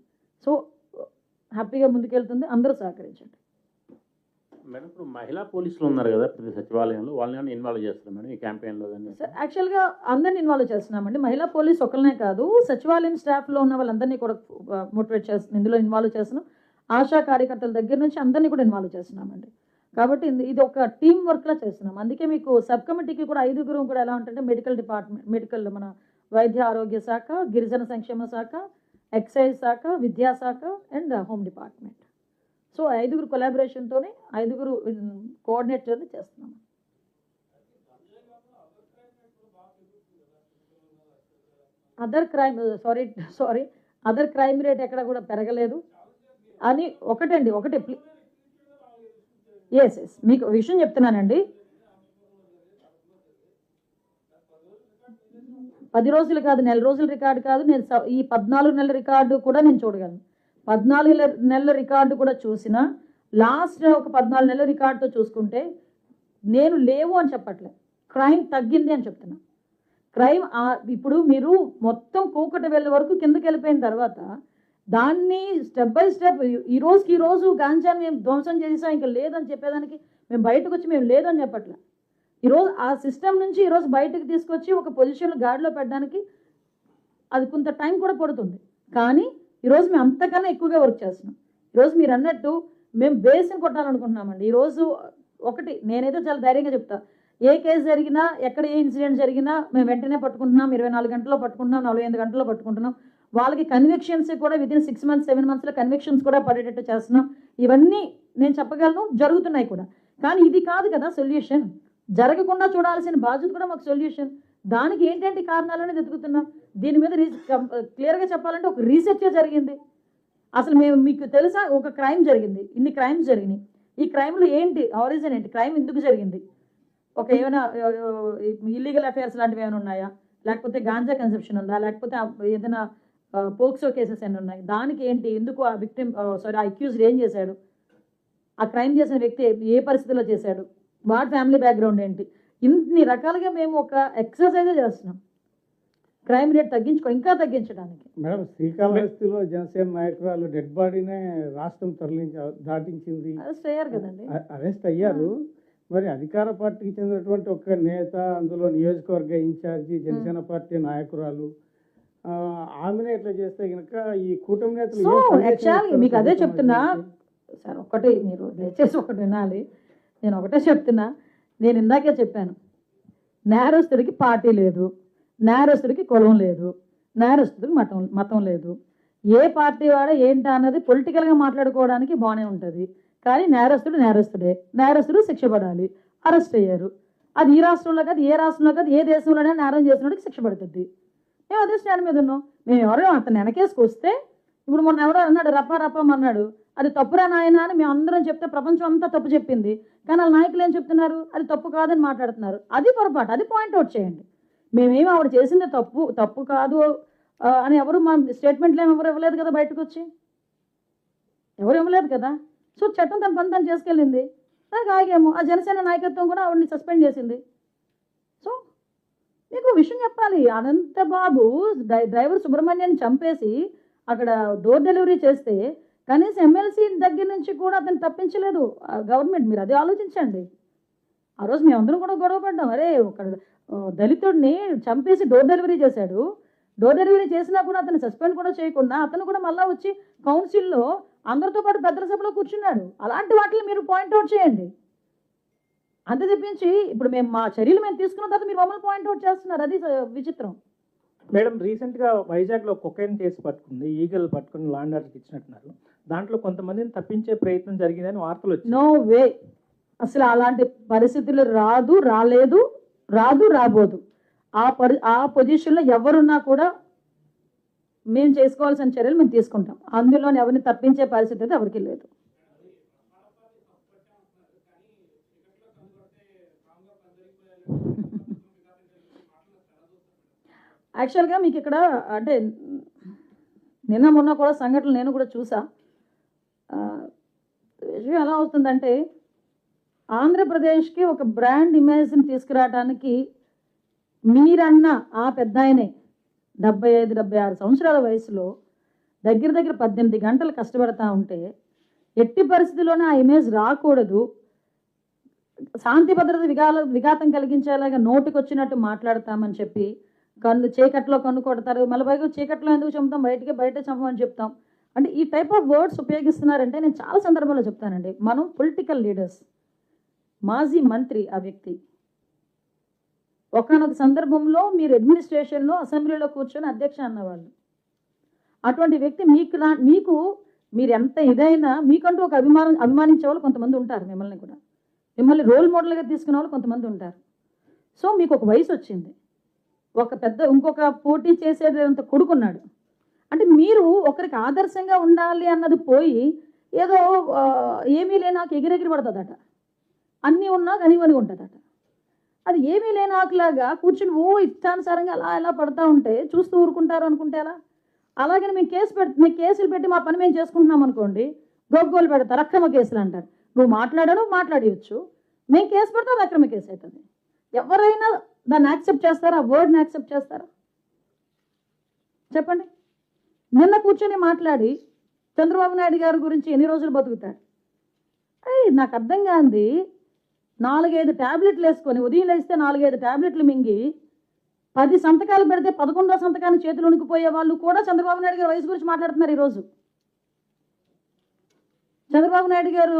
సో హ్యాపీగా ముందుకెళ్తుంది, అందరూ సహకరించండి. మేడం ఇప్పుడు మహిళా పోలీసులు ఉన్నారు కదా ప్రతి సచివాలయంలో, వాళ్ళని ఇన్వాల్వ్ చేస్తారు మేడం ఈ క్యాంపెయిన్లో కానీ? సార్ యాక్చువల్గా అందరిని ఇన్వాల్వ్ చేస్తున్నామండి. మహిళా పోలీస్ ఒకరినే కాదు, సచివాలయం స్టాఫ్లో ఉన్న వాళ్ళందరినీ కూడా మోటివేట్ చేస్తున్నాం, ఇందులో ఇన్వాల్వ్ చేస్తున్నాం. ఆశా కార్యకర్తల దగ్గర నుంచి అందరినీ కూడా ఇన్వాల్వ్ చేస్తున్నామండి. కాబట్టి ఇది ఒక టీం వర్క్లా చేస్తున్నాం. అందుకే మీకు సబ్ కమిటీకి కూడా 5 కూడా ఎలా ఉంటుంటే మెడికల్ మన వైద్య ఆరోగ్య శాఖ, గిరిజన సంక్షేమ శాఖ, ఎక్సైజ్ శాఖ, విద్యాశాఖ అండ్ హోమ్ డిపార్ట్మెంట్. సో 5 కొలాబరేషన్తోనే 5 కోఆర్డినేటర్ని చేస్తున్నాం. అదర్ క్రైమ్ రేట్ ఎక్కడ కూడా పెరగలేదు అని ఒకటి ఎస్ మీకు విషయం చెప్తున్నానండి. 10 రోజులు కాదు, నెల రోజుల రికార్డు కాదు, నేను ఈ 14 నెలల రికార్డు కూడా నేను చూడగలను. 14 నెలల రికార్డు కూడా చూసినా లాస్ట్ ఒక 14 నెలల రికార్డుతో చూసుకుంటే నేను లేవు అని చెప్పట్లే, క్రైమ్ తగ్గింది అని చెప్తున్నా. క్రైమ్ ఇప్పుడు మీరు మొత్తం కూకటి వెళ్ళే వరకు కిందకి వెళ్ళిపోయిన తర్వాత దాన్ని స్టెప్ బై స్టెప్ ఈ రోజు గాంజాని మేము ధ్వంసం చేసాం ఇంకా లేదని చెప్పేదానికి మేము బయటకు వచ్చి మేము లేదని చెప్పట్లే. ఈరోజు ఆ సిస్టమ్ నుంచి ఈరోజు బయటకు తీసుకొచ్చి ఒక పొజిషన్లో గాడిలో పెట్టడానికి అది కొంత టైం కూడా పడుతుంది. కానీ ఈరోజు మేము అంతకన్నా ఎక్కువగా వర్క్ చేస్తున్నాం. ఈరోజు మీరు అన్నట్టు మేము బేస్ని కొట్టాలనుకుంటున్నామండి. ఈరోజు ఒకటి నేనైతే చాలా ధైర్యంగా చెప్తా, ఏ కేసు జరిగినా ఎక్కడ ఏ ఇన్సిడెంట్ జరిగినా మేము వెంటనే పట్టుకుంటున్నాం, 24 గంటల్లో పట్టుకుంటున్నాం, 48 గంటల్లో పట్టుకుంటున్నాం. వాళ్ళకి కన్విక్షన్స్ కూడా వితిన్ 6 months 7 monthsలో కన్విక్షన్స్ కూడా పడేటట్టు చేస్తున్నాం. ఇవన్నీ నేను చెప్పగలను, జరుగుతున్నాయి కూడా. కానీ ఇది కాదు కదా సొల్యూషన్. జరగకుండా చూడాల్సిన బాధ్యత కూడా మాకు సొల్యూషన్. దానికి ఏంటంటే కారణాలనే వెతుకుతున్నాం. దీని మీద క్లియర్గా చెప్పాలంటే ఒక రీసెర్చే జరిగింది. అసలు మీకు తెలుసా, ఒక క్రైమ్ జరిగింది, ఇన్ని క్రైమ్స్ జరిగినాయి, ఈ క్రైమ్లో ఏంటి ఆరిజిన్ ఏంటి, క్రైమ్ ఎందుకు జరిగింది, ఒక ఏమైనా ఇల్లీగల్ అఫైర్స్ లాంటివి ఏమైనా ఉన్నాయా, లేకపోతే గాంజా కన్సెప్షన్ ఉందా, లేకపోతే ఏదైనా పోక్సో కేసెస్ ఏమైనా ఉన్నాయి, దానికి ఏంటి, ఎందుకు ఆ విక్టిమ్ ఆ అక్యూజ్డ్ ఏం చేశాడు, ఆ క్రైమ్ చేసిన వ్యక్తి ఏ పరిస్థితిలో చేశాడు, వాడి ఫ్యామిలీ బ్యాక్గ్రౌండ్ ఏంటి, ఇన్ని రకాలుగా మేము ఒక ఎక్సర్సైజే చేస్తున్నాం క్రైమ్ రేట్ ఇంకా తగ్గించడానికి. మేడం, శ్రీకాళహస్తిలో జనసేన నాయకురాలు డెడ్ బాడీనే రాష్ట్రం దాటించింది, అరెస్ట్ అయ్యారు కదండి. అరెస్ట్ అయ్యారు. మరి అధికార పార్టీకి చెందినటువంటి ఒక నేత, అందులో నియోజకవర్గ ఇన్ఛార్జి, జనసేన పార్టీ నాయకురాలు, ఆమెనే ఎట్లా చేస్తే కనుక ఈ కూటమి నేతలు యాక్చువల్లీ మీకు అదే చెప్తున్నా సార్. ఒకటి మీరు దయచేసి ఒకటి వినాలి, నేను ఒకటే చెప్తున్నా. నేను ఇందాకే చెప్పాను, నేరస్తుడికి పార్టీ లేదు, నేరస్తుడికి కులం లేదు, నేరస్తుడికి మతం లేదు. ఏ పార్టీ వాడే ఏంటా అన్నది పొలిటికల్గా మాట్లాడుకోవడానికి బాగానే ఉంటుంది. కానీ నేరస్తుడు శిక్ష పడాలి. అరెస్ట్ అయ్యారు, అది ఈ రాష్ట్రంలో కాదు, ఏ రాష్ట్రంలో కాదు, ఏ దేశంలోనే నేరం చేసినోడికి శిక్ష పడుతుంది. మేము అదే స్టాండ్ మీద ఉన్నాం. మేము ఎవరో అతను వెనకేసుకొస్తే, ఇప్పుడు మొన్న ఎవరో అన్నాడు రప్పం అన్నాడు, అది తప్పురా నాయన అని మేము అందరం చెప్తే ప్రపంచం అంతా తప్పు చెప్పింది. కానీ వాళ్ళ నాయకులు ఏం చెప్తున్నారు, అది తప్పు కాదని మాట్లాడుతున్నారు. అది పొరపాటు, అది పాయింట్అవుట్ చేయండి. మేమేమి ఆవిడ చేసింది తప్పు కాదు అని ఎవరు మా స్టేట్మెంట్లు ఏమి ఎవరు ఇవ్వలేదు కదా, బయటకు వచ్చి ఎవరు ఇవ్వలేదు కదా. సో చట్టం తన పని తను చేసుకెళ్ళింది, దానికి ఆగేమో. ఆ జనసేన నాయకత్వం కూడా ఆవిడని సస్పెండ్ చేసింది. సో మీకు విషయం చెప్పాలి, అనంతబాబు డ్రైవర్ సుబ్రహ్మణ్యాన్ని చంపేసి అక్కడ డోర్ డెలివరీ చేస్తే కనీసం ఎమ్మెల్సీ దగ్గర నుంచి కూడా అతను తప్పించలేదు గవర్నమెంట్. మీరు అదే ఆలోచించండి. ఆ రోజు మేమందరం కూడా గొడవ పడ్డాం, అరే ఒక దళితుడిని చంపేసి డోర్ డెలివరీ చేశాడు, డోర్ డెలివరీ చేసినా కూడా అతను సస్పెండ్ కూడా చేయకుండా అతను కూడా మళ్ళీ వచ్చి కౌన్సిల్లో అందరితో పాటు పెద్దల సభలో కూర్చున్నాడు. అలాంటి వాటిని మీరు పాయింట్అవుట్ చేయండి. అంతే చెప్పించి ఇప్పుడు మేము మా చర్యలు మేము తీసుకున్న తర్వాత మీరు మమ్మల్ని పాయింట్అవుట్ చేస్తున్నారు, అది విచిత్రం. మేడం, రీసెంట్గా వైజాగ్లో కొకైన్ కేసు పట్టుకుంది, ఈగల్ పట్టుకుని లాండ్ ఆర్డర్కి ఇచ్చినట్టున్నారు. దాంట్లో కొంతమందిని తప్పించే ప్రయత్నం జరిగిందని వార్తలు వచ్చాయి. నో వే, అసలు అలాంటి పరిస్థితులు రాబోదు. ఆ పొజిషన్లో ఎవరున్నా కూడా మేము చేసుకోవాల్సిన చర్యలు మేము తీసుకుంటాం. అందులో ఎవరిని తప్పించే పరిస్థితి అయితే ఎవరికి లేదు. యాక్చువల్గా మీకు ఇక్కడ అంటే నిన్న మొన్న కూడా సంఘటనలు నేను కూడా చూసా. విషయం ఎలా అవుతుందంటే, ఆంధ్రప్రదేశ్కి ఒక బ్రాండ్ ఇమేజ్ని తీసుకురావడానికి మీరన్న ఆ పెద్ద ఆయనే 75-76 సంవత్సరాల వయసులో దగ్గర 18 గంటలు కష్టపడతా ఉంటే ఎట్టి పరిస్థితుల్లోనే ఆ ఇమేజ్ రాకూడదు, శాంతి భద్రత విఘాతం కలిగించేలాగా నోటికొచ్చినట్టు మాట్లాడతామని చెప్పి చీకట్లో కన్ను కొడతారు, మళ్ళీ పైగా చీకట్లో ఎందుకు చంపుతాం, బయట చంపమని చెప్తాం. అంటే ఈ టైప్ ఆఫ్ వర్డ్స్ ఉపయోగిస్తున్నారంటే నేను చాలా సందర్భాల్లో చెప్తానండి, మనం పొలిటికల్ లీడర్స్, మాజీ మంత్రి ఆ వ్యక్తి, ఒకనొక సందర్భంలో మీరు అడ్మినిస్ట్రేషన్లో అసెంబ్లీలో కూర్చొని అధ్యక్ష అన్నవాళ్ళు. అటువంటి వ్యక్తి మీకు మీరు ఎంత ఇదైనా మీకంటూ ఒక అభిమానించే వాళ్ళు కొంతమంది ఉంటారు, మిమ్మల్ని రోల్ మోడల్గా తీసుకునే వాళ్ళు కొంతమంది ఉంటారు. సో మీకు ఒక వయసు వచ్చింది, ఒక పెద్ద ఇంకొక పోటీ చేసేంత కొడుకున్నాడు. అంటే మీరు ఒకరికి ఆదర్శంగా ఉండాలి అన్నది పోయి ఏదో ఏమీ లేనాకు ఎగిరెగిరి పడుతుందట, అన్నీ ఉన్నా కనివని ఉంటుందట. అది ఏమీ లేనాకులాగా కూర్చుని ఇష్టానుసారంగా అలా ఎలా పడతా ఉంటే చూస్తూ ఊరుకుంటారు అనుకుంటే ఎలా? అలాగని మేము కేసులు పెట్టి మా పని మేము చేసుకుంటున్నాం అనుకోండి, గొగ్గోలు పెడతారు, అక్రమ కేసులు అంటారు. నువ్వు మాట్లాడవచ్చు, మేము కేసు పెడితే అది అక్రమ కేసు అవుతుంది. ఎవరైనా దాన్ని యాక్సెప్ట్ చేస్తారా? ఆ వర్డ్ని యాక్సెప్ట్ చేస్తారా? చెప్పండి. నిన్న కూర్చొని మాట్లాడి చంద్రబాబు నాయుడు గారి గురించి ఎన్ని రోజులు బతుకుతాడు? నాకు అర్థం కాంది, 4-5 ట్యాబ్లెట్లు వేసుకొని ఉదయం లేస్తే 4-5 ట్యాబ్లెట్లు మింగి 10 సంతకాలు పెడితే 11వ సంతకాన్ని చేతులు ఉనికిపోయే వాళ్ళు కూడా చంద్రబాబు నాయుడు గారి వయసు గురించి మాట్లాడుతున్నారు ఈరోజు. చంద్రబాబు నాయుడు గారు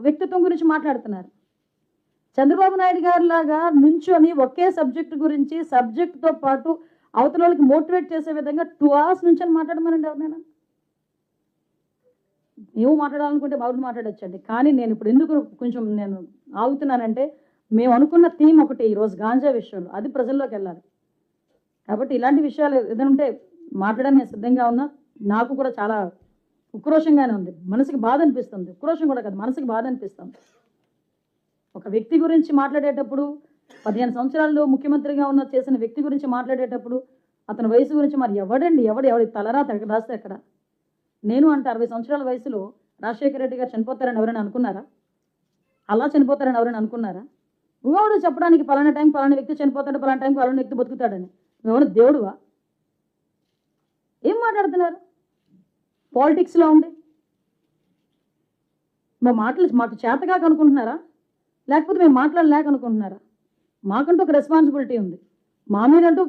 వ్యక్తిత్వం గురించి మాట్లాడుతున్నారు. చంద్రబాబు నాయుడు గారి లాగా నుంచొని ఒకే సబ్జెక్టు గురించి సబ్జెక్టుతో పాటు అవతల వాళ్ళకి మోటివేట్ చేసే విధంగా 2 hours నుంచి మాట్లాడమనండి ఎవరినైనా. ನೀವು మాట్లాడాలనుకుంటే బాగుండి మాట్లాడొచ్చండి. కానీ నేను ఇప్పుడు ఎందుకు కొంచెం నేను ఆగుతున్నానంటే, మేము అనుకున్న థీమ్ ఒకటి ఈరోజు గాంజా విషయంలో, అది ప్రజల్లోకి వెళ్ళాలి. కాబట్టి ఇలాంటి విషయాలు ఏదైనా ఉంటే మాట్లాడడానికి నేను సిద్ధంగా ఉన్నా. నాకు కూడా చాలా ఉక్రోషంగానే ఉంది, మనసుకి బాధ అనిపిస్తుంది. ఉక్రోషం కూడా కాదు, మనసుకి బాధ అనిపిస్తుంది. ఒక వ్యక్తి గురించి మాట్లాడేటప్పుడు 15 సంవత్సరాల్లో ముఖ్యమంత్రిగా ఉన్న చేసిన వ్యక్తి గురించి మాట్లాడేటప్పుడు అతని వయసు గురించి మరి ఎవడి తలరా రాస్తే ఎక్కడ? నేను అంటే 60 సంవత్సరాల వయసులో రాజశేఖర రెడ్డి గారు చనిపోతారని ఎవరైనా అనుకున్నారా? అలా చనిపోతారని ఎవరైనా అనుకున్నారా? నువ్వెవడు చెప్పడానికి పలానా టైం పలానా వ్యక్తి చనిపోతాడు, పలానా టైం పలానా వ్యక్తి బతుకుతాడని? నువ్వెవడు దేవుడువా? ఏం మాట్లాడుతున్నారు? పాలిటిక్స్లో ఉండి మా మాటలు మాకు చేతగా అనుకుంటున్నారా? లేకపోతే మేము మాట్లాడలేక అనుకుంటున్నారా? మాకంటూ ఒక రెస్పాన్సిబిలిటీ ఉంది. మా మీదంటూ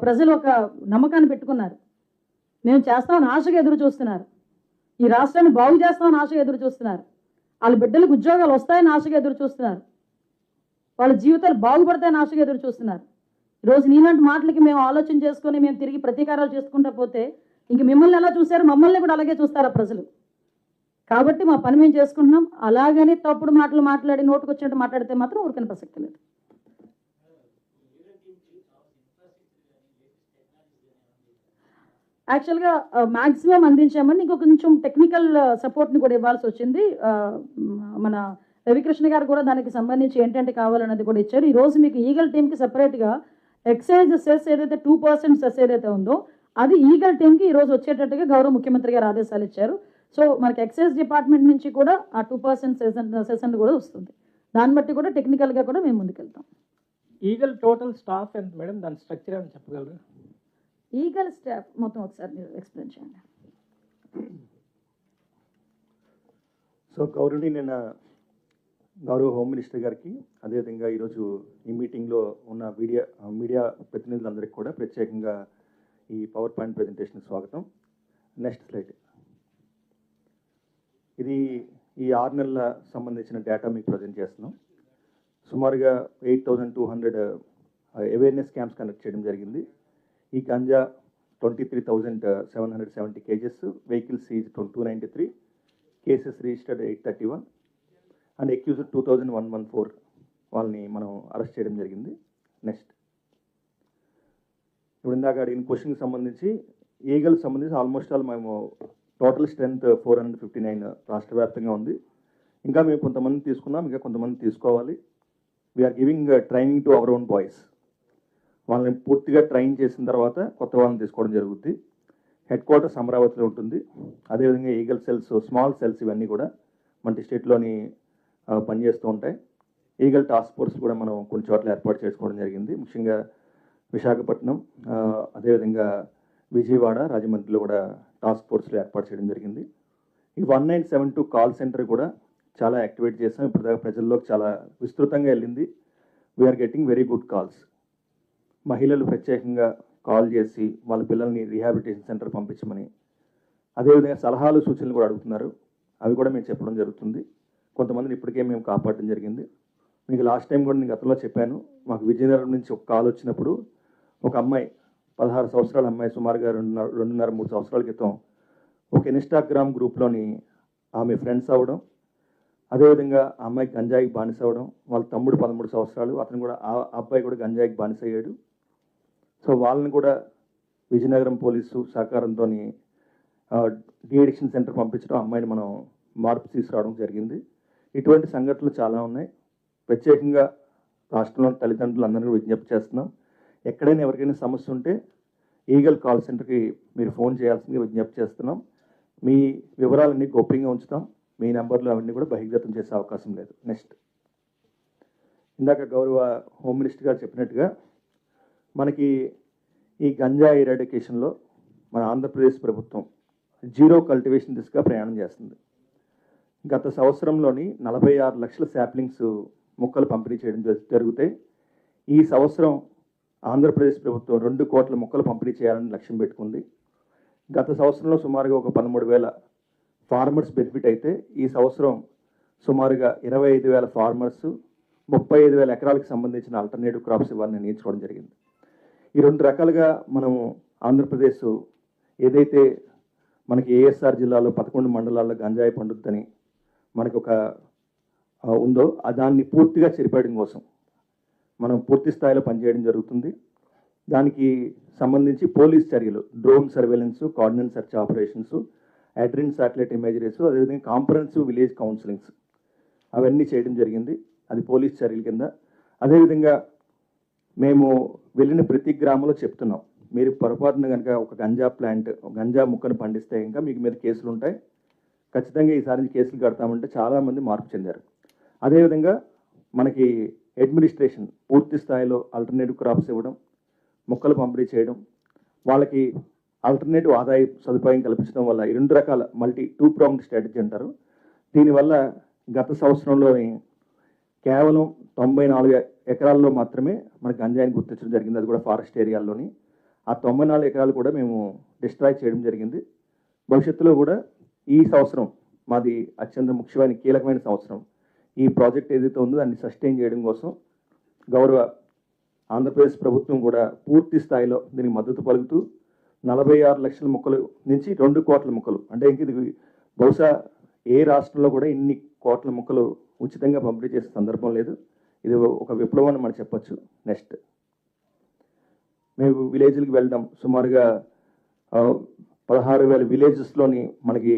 ప్రజలు ఒక నమ్మకాన్ని పెట్టుకున్నారు. మేము చేస్తామని ఆశగా ఎదురు చూస్తున్నారు. ఈ రాష్ట్రాన్ని బాగు చేస్తామని ఆశగా ఎదురు చూస్తున్నారు. వాళ్ళ బిడ్డలకు ఉద్యోగాలు వస్తాయని ఆశగా ఎదురు చూస్తున్నారు. వాళ్ళ జీవితాలు బాగుపడతాయని ఆశగా ఎదురు చూస్తున్నారు. ఈరోజు నీలాంటి మాటలకి మేము ఆలోచన చేసుకొని మేము తిరిగి ప్రతీకారాలు చేసుకుంటూ పోతే ఇంక మిమ్మల్ని ఎలా చూశారు, మమ్మల్ని కూడా అలాగే చూస్తారా ప్రజలు? కాబట్టి మా పని మేము చేసుకుంటున్నాం. అలాగని తప్పుడు మాటలు మాట్లాడి నోటుకు వచ్చినట్టు మాట్లాడితే మాత్రం ఊరికనే ప్రసక్తి లేదు. యాక్చువల్గా మ్యాక్సిమం అందించామని ఇంకొక కొంచెం టెక్నికల్ సపోర్ట్ని కూడా ఇవ్వాల్సి వచ్చింది. మన రవికృష్ణ గారు కూడా దానికి సంబంధించి ఏంటంటే కావాలన్నది కూడా ఇచ్చారు. ఈరోజు మీకు ఈగల్ టీమ్కి సపరేట్గా ఎక్సైజ్ సెస్ ఏదైతే 2% సెస్ ఏదైతే ఉందో అది ఈగల్ టీమ్కి ఈరోజు వచ్చేటట్టుగా గౌరవ ముఖ్యమంత్రి గారు ఆదేశాలు ఇచ్చారు. సో మనకి ఎక్సైజ్ డిపార్ట్మెంట్ నుంచి కూడా ఆ 2% సెషన్ కూడా వస్తుంది. దాన్ని బట్టి కూడా టెక్నికల్గా కూడా మేము ముందుకెళ్తాం. ఈగల్ టోటల్ స్టాఫ్ ఎంత మేడం, దాని స్ట్రక్చర్ అని చెప్పగలరు? ఈగల్ స్టాఫ్ మొత్తం ఒకసారి మీరు ఎక్స్ప్లెయిన్ చేయండి. సో నిన్న గౌరవ హోమ్ మినిస్టర్ గారికి, అదేవిధంగా ఈరోజు ఈ మీటింగ్లో ఉన్న మీడియా ప్రతినిధులందరికీ కూడా ప్రత్యేకంగా ఈ పవర్ పాయింట్ ప్రజెంటేషన్ స్వాగతం. Next slide. ఇది ఈ 6 నెలల సంబంధించిన డేటా మీకు ప్రజెంట్ చేస్తున్నాం. సుమారుగా 8,200 అవేర్నెస్ క్యాంప్స్ కండక్ట్ చేయడం జరిగింది. ఈ ganja 23,770 kgs, vehicles seize 293, cases registered 831 and accused 2,114 వాళ్ళని మనం అరెస్ట్ చేయడం జరిగింది. నెక్స్ట్. ఇప్పుడు ఇందాక అడిగిన క్వశ్చన్కి సంబంధించి ఈగల్ సంబంధించి ఆల్మోస్ట్ ఆల్ మేము టోటల్ స్ట్రెంత్ 459 రాష్ట్ర వ్యాప్తంగా ఉంది. ఇంకా మేము కొంతమంది తీసుకున్నాం, ఇంకా కొంతమంది తీసుకోవాలి. We are giving training to our own boys. వాళ్ళని పూర్తిగా ట్రైన్ చేసిన తర్వాత కొత్త వాళ్ళని తీసుకోవడం జరుగుద్ది. హెడ్ క్వార్టర్స్ అమరావతిలో ఉంటుంది. అదేవిధంగా ఈగల్ సెల్స్, స్మాల్ సెల్స్ ఇవన్నీ కూడా మన స్టేట్లోని పనిచేస్తూ ఉంటాయి. ఈగల్ టాస్క్ ఫోర్స్ కూడా మనం కొన్ని చోట్ల ఏర్పాటు చేసుకోవడం జరిగింది. ముఖ్యంగా విశాఖపట్నం, అదేవిధంగా విజయవాడ, రాజమండ్రిలో కూడా టాస్క్ ఫోర్స్లో ఏర్పాటు చేయడం జరిగింది. ఈ 1972 కాల్ సెంటర్ కూడా చాలా యాక్టివేట్ చేసాం. ఇప్పుడు ప్రజల్లోకి చాలా విస్తృతంగా వెళ్ళింది. We are getting very good calls. మహిళలు ప్రత్యేకంగా కాల్ చేసి వాళ్ళ పిల్లల్ని రీహాబిలిటేషన్ సెంటర్ పంపించమని, అదేవిధంగా సలహాలు సూచనలు కూడా అడుగుతున్నారు. అవి కూడా మేము చెప్పడం జరుగుతుంది. కొంతమందిని ఇప్పటికే మేము కాపాడడం జరిగింది. మీకు లాస్ట్ టైం కూడా నేను గతంలో చెప్పాను. మాకు విజయనగరం నుంచి ఒక కాల్ వచ్చినప్పుడు ఒక అమ్మాయి, 16 సంవత్సరాల అమ్మాయి, సుమారుగా 2.5-3 సంవత్సరాల క్రితం ఒక ఇన్స్టాగ్రామ్ గ్రూప్లోని ఆమె ఫ్రెండ్స్ అవ్వడం, అదేవిధంగా ఆ అమ్మాయికి గంజాయికి బానిస అవ్వడం, వాళ్ళ తమ్ముడు 13 సంవత్సరాలు, అతను కూడా ఆ అబ్బాయి కూడా గంజాయికి బానిస అయ్యాడు. సో వాళ్ళని కూడా విజయనగరం పోలీసు సహకారంతో డీఅడిక్షన్ సెంటర్ పంపించడం, అమ్మాయిని మనం మార్పు తీసుకురావడం జరిగింది. ఇటువంటి సంఘటనలు చాలా ఉన్నాయి. ప్రత్యేకంగా రాష్ట్రంలోని తల్లిదండ్రులందరినీ విజ్ఞప్తి చేస్తున్నాం, ఎక్కడైనా ఎవరికైనా సమస్య ఉంటే ఈగల్ కాల్ సెంటర్కి మీరు ఫోన్ చేయాల్సిందిగా విజ్ఞప్తి చేస్తున్నాం. మీ వివరాలన్నీ గోప్యంగా ఉంచుతాం. మీ నెంబర్లు అవన్నీ కూడా బహిర్గతం చేసే అవకాశం లేదు. నెక్స్ట్, ఇందాక గౌరవ హోమ్ మినిస్టర్ గారు చెప్పినట్టుగా మనకి ఈ గంజా ఎరాడికేషన్లో మన ఆంధ్రప్రదేశ్ ప్రభుత్వం జీరో కల్టివేషన్ దిశగా ప్రయాణం చేస్తుంది. గత సంవత్సరంలోని 46 లక్షల శాప్లింగ్స్ మొక్కలు పంపిణీ చేయడం జరిగితే ఈ సంవత్సరం ఆంధ్రప్రదేశ్ ప్రభుత్వం 2 కోట్ల మొక్కలు పంపిణీ చేయాలని లక్ష్యం పెట్టుకుంది. గత సంవత్సరంలో సుమారుగా ఒక 13,000 ఫార్మర్స్ బెనిఫిట్ అయితే ఈ సంవత్సరం సుమారుగా 25,000 ఫార్మర్స్ 35,000 ఎకరాలకు సంబంధించిన ఆల్టర్నేటివ్ క్రాప్స్ ఇవ్వాలని నిర్ణయించుకోవడం జరిగింది. ఈ 2 రకాలుగా మనము ఆంధ్రప్రదేశ్ ఏదైతే మనకి ఏఎస్ఆర్ జిల్లాలో 11 మండలాల్లో గంజాయి పండుద్దని మనకు ఒక ఉందో దాన్ని పూర్తిగా చెరిపేయడం కోసం మనం పూర్తి స్థాయిలో పనిచేయడం జరుగుతుంది. దానికి సంబంధించి పోలీస్ చర్యలు, drone surveillance, coordinate search operations, అడ్రిన్ శాటిలైట్ ఇమేజరీస్, అదేవిధంగా కాంప్రహెన్సివ్ విలేజ్ కౌన్సిలింగ్స్ అవన్నీ చేయడం జరిగింది. అది పోలీస్ చర్యల కింద. అదేవిధంగా మేము వెళ్ళిన ప్రతి గ్రామంలో చెప్తున్నాం, మీరు పొరపాటున కనుక ఒక గంజా ముక్కను పండిస్తే ఇంకా మీకు మీద కేసులు ఉంటాయి, ఖచ్చితంగా ఈసారి కేసులు కడతామంటే చాలామంది మార్పు చెందారు. అదేవిధంగా మనకి అడ్మినిస్ట్రేషన్ పూర్తి స్థాయిలో ఆల్టర్నేటివ్ క్రాప్స్ ఇవ్వడం, మొక్కలు పంపిణీ చేయడం, వాళ్ళకి ఆల్టర్నేటివ్ ఆదాయ సదుపాయం కల్పించడం వల్ల ఈ 2 రకాల టూ ప్రాంగ్డ్ స్ట్రాటజీ అంటారు. దీనివల్ల గత సంవత్సరంలోని కేవలం 94 ఎకరాల్లో మాత్రమే మనకు గంజాయిని గుర్తించడం జరిగింది. అది కూడా ఫారెస్ట్ ఏరియాల్లోని. ఆ 94 ఎకరాలు కూడా మేము డిస్ట్రాయ్ చేయడం జరిగింది. భవిష్యత్తులో కూడా ఈ సంవత్సరం మాది అత్యంత ముఖ్యమైన కీలకమైన సంవత్సరం. ఈ ప్రాజెక్ట్ ఏదైతే ఉందో దాన్ని సస్టైన్ చేయడం కోసం గౌరవ ఆంధ్రప్రదేశ్ ప్రభుత్వం కూడా పూర్తి స్థాయిలో దీనికి మద్దతు పలుకుతూ 46 లక్షల మొక్కలు నుంచి 2 కోట్ల మొక్కలు, అంటే ఇంక ఇది బహుశా ఏ రాష్ట్రంలో కూడా ఇన్ని కోట్ల మొక్కలు ఉచితంగా పంపిణీ చేసే సందర్భం లేదు. ఇది ఒక విప్లవం అని మనం చెప్పొచ్చు. నెక్స్ట్, మేము విలేజ్లకు వెళ్ళడం, సుమారుగా 16,000 విలేజెస్లోని మనకి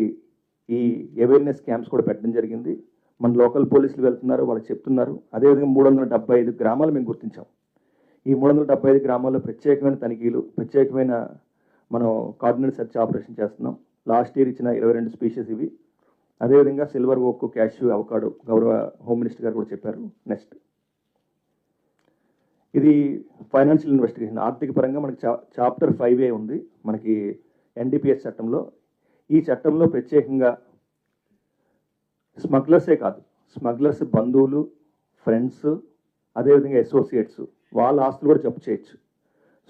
ఈ అవేర్నెస్ క్యాంప్స్ కూడా పెట్టడం జరిగింది. మన లోకల్ పోలీసులు వెళ్తున్నారు, వాళ్ళు చెప్తున్నారు. అదేవిధంగా 375 గ్రామాలు మేము గుర్తించాం. ఈ 375 గ్రామాల్లో ప్రత్యేకమైన తనిఖీలు, ప్రత్యేకమైన మనం కోఆర్డినేట్ సెర్చ్ ఆపరేషన్ చేస్తున్నాం. లాస్ట్ ఇయర్ ఇచ్చిన 22 స్పీషీస్ ఇవి. అదేవిధంగా సిల్వర్ ఓక్, క్యాష్యూ, అవకాడో గౌరవ హోమ్ మినిస్టర్ గారు కూడా చెప్పారు. నెక్స్ట్, ఇది ఫైనాన్షియల్ ఇన్వెస్టిగేషన్, ఆర్థిక పరంగా మనకి చాప్టర్ 5A ఉంది మనకి ఎన్డీపీఎస్ చట్టంలో. ఈ చట్టంలో ప్రత్యేకంగా స్మగ్లర్సే కాదు, స్మగ్లర్స్ బంధువులు, ఫ్రెండ్స్, అదేవిధంగా అసోసియేట్స్ వాళ్ళ ఆస్తులు కూడా జప్తు చేయొచ్చు.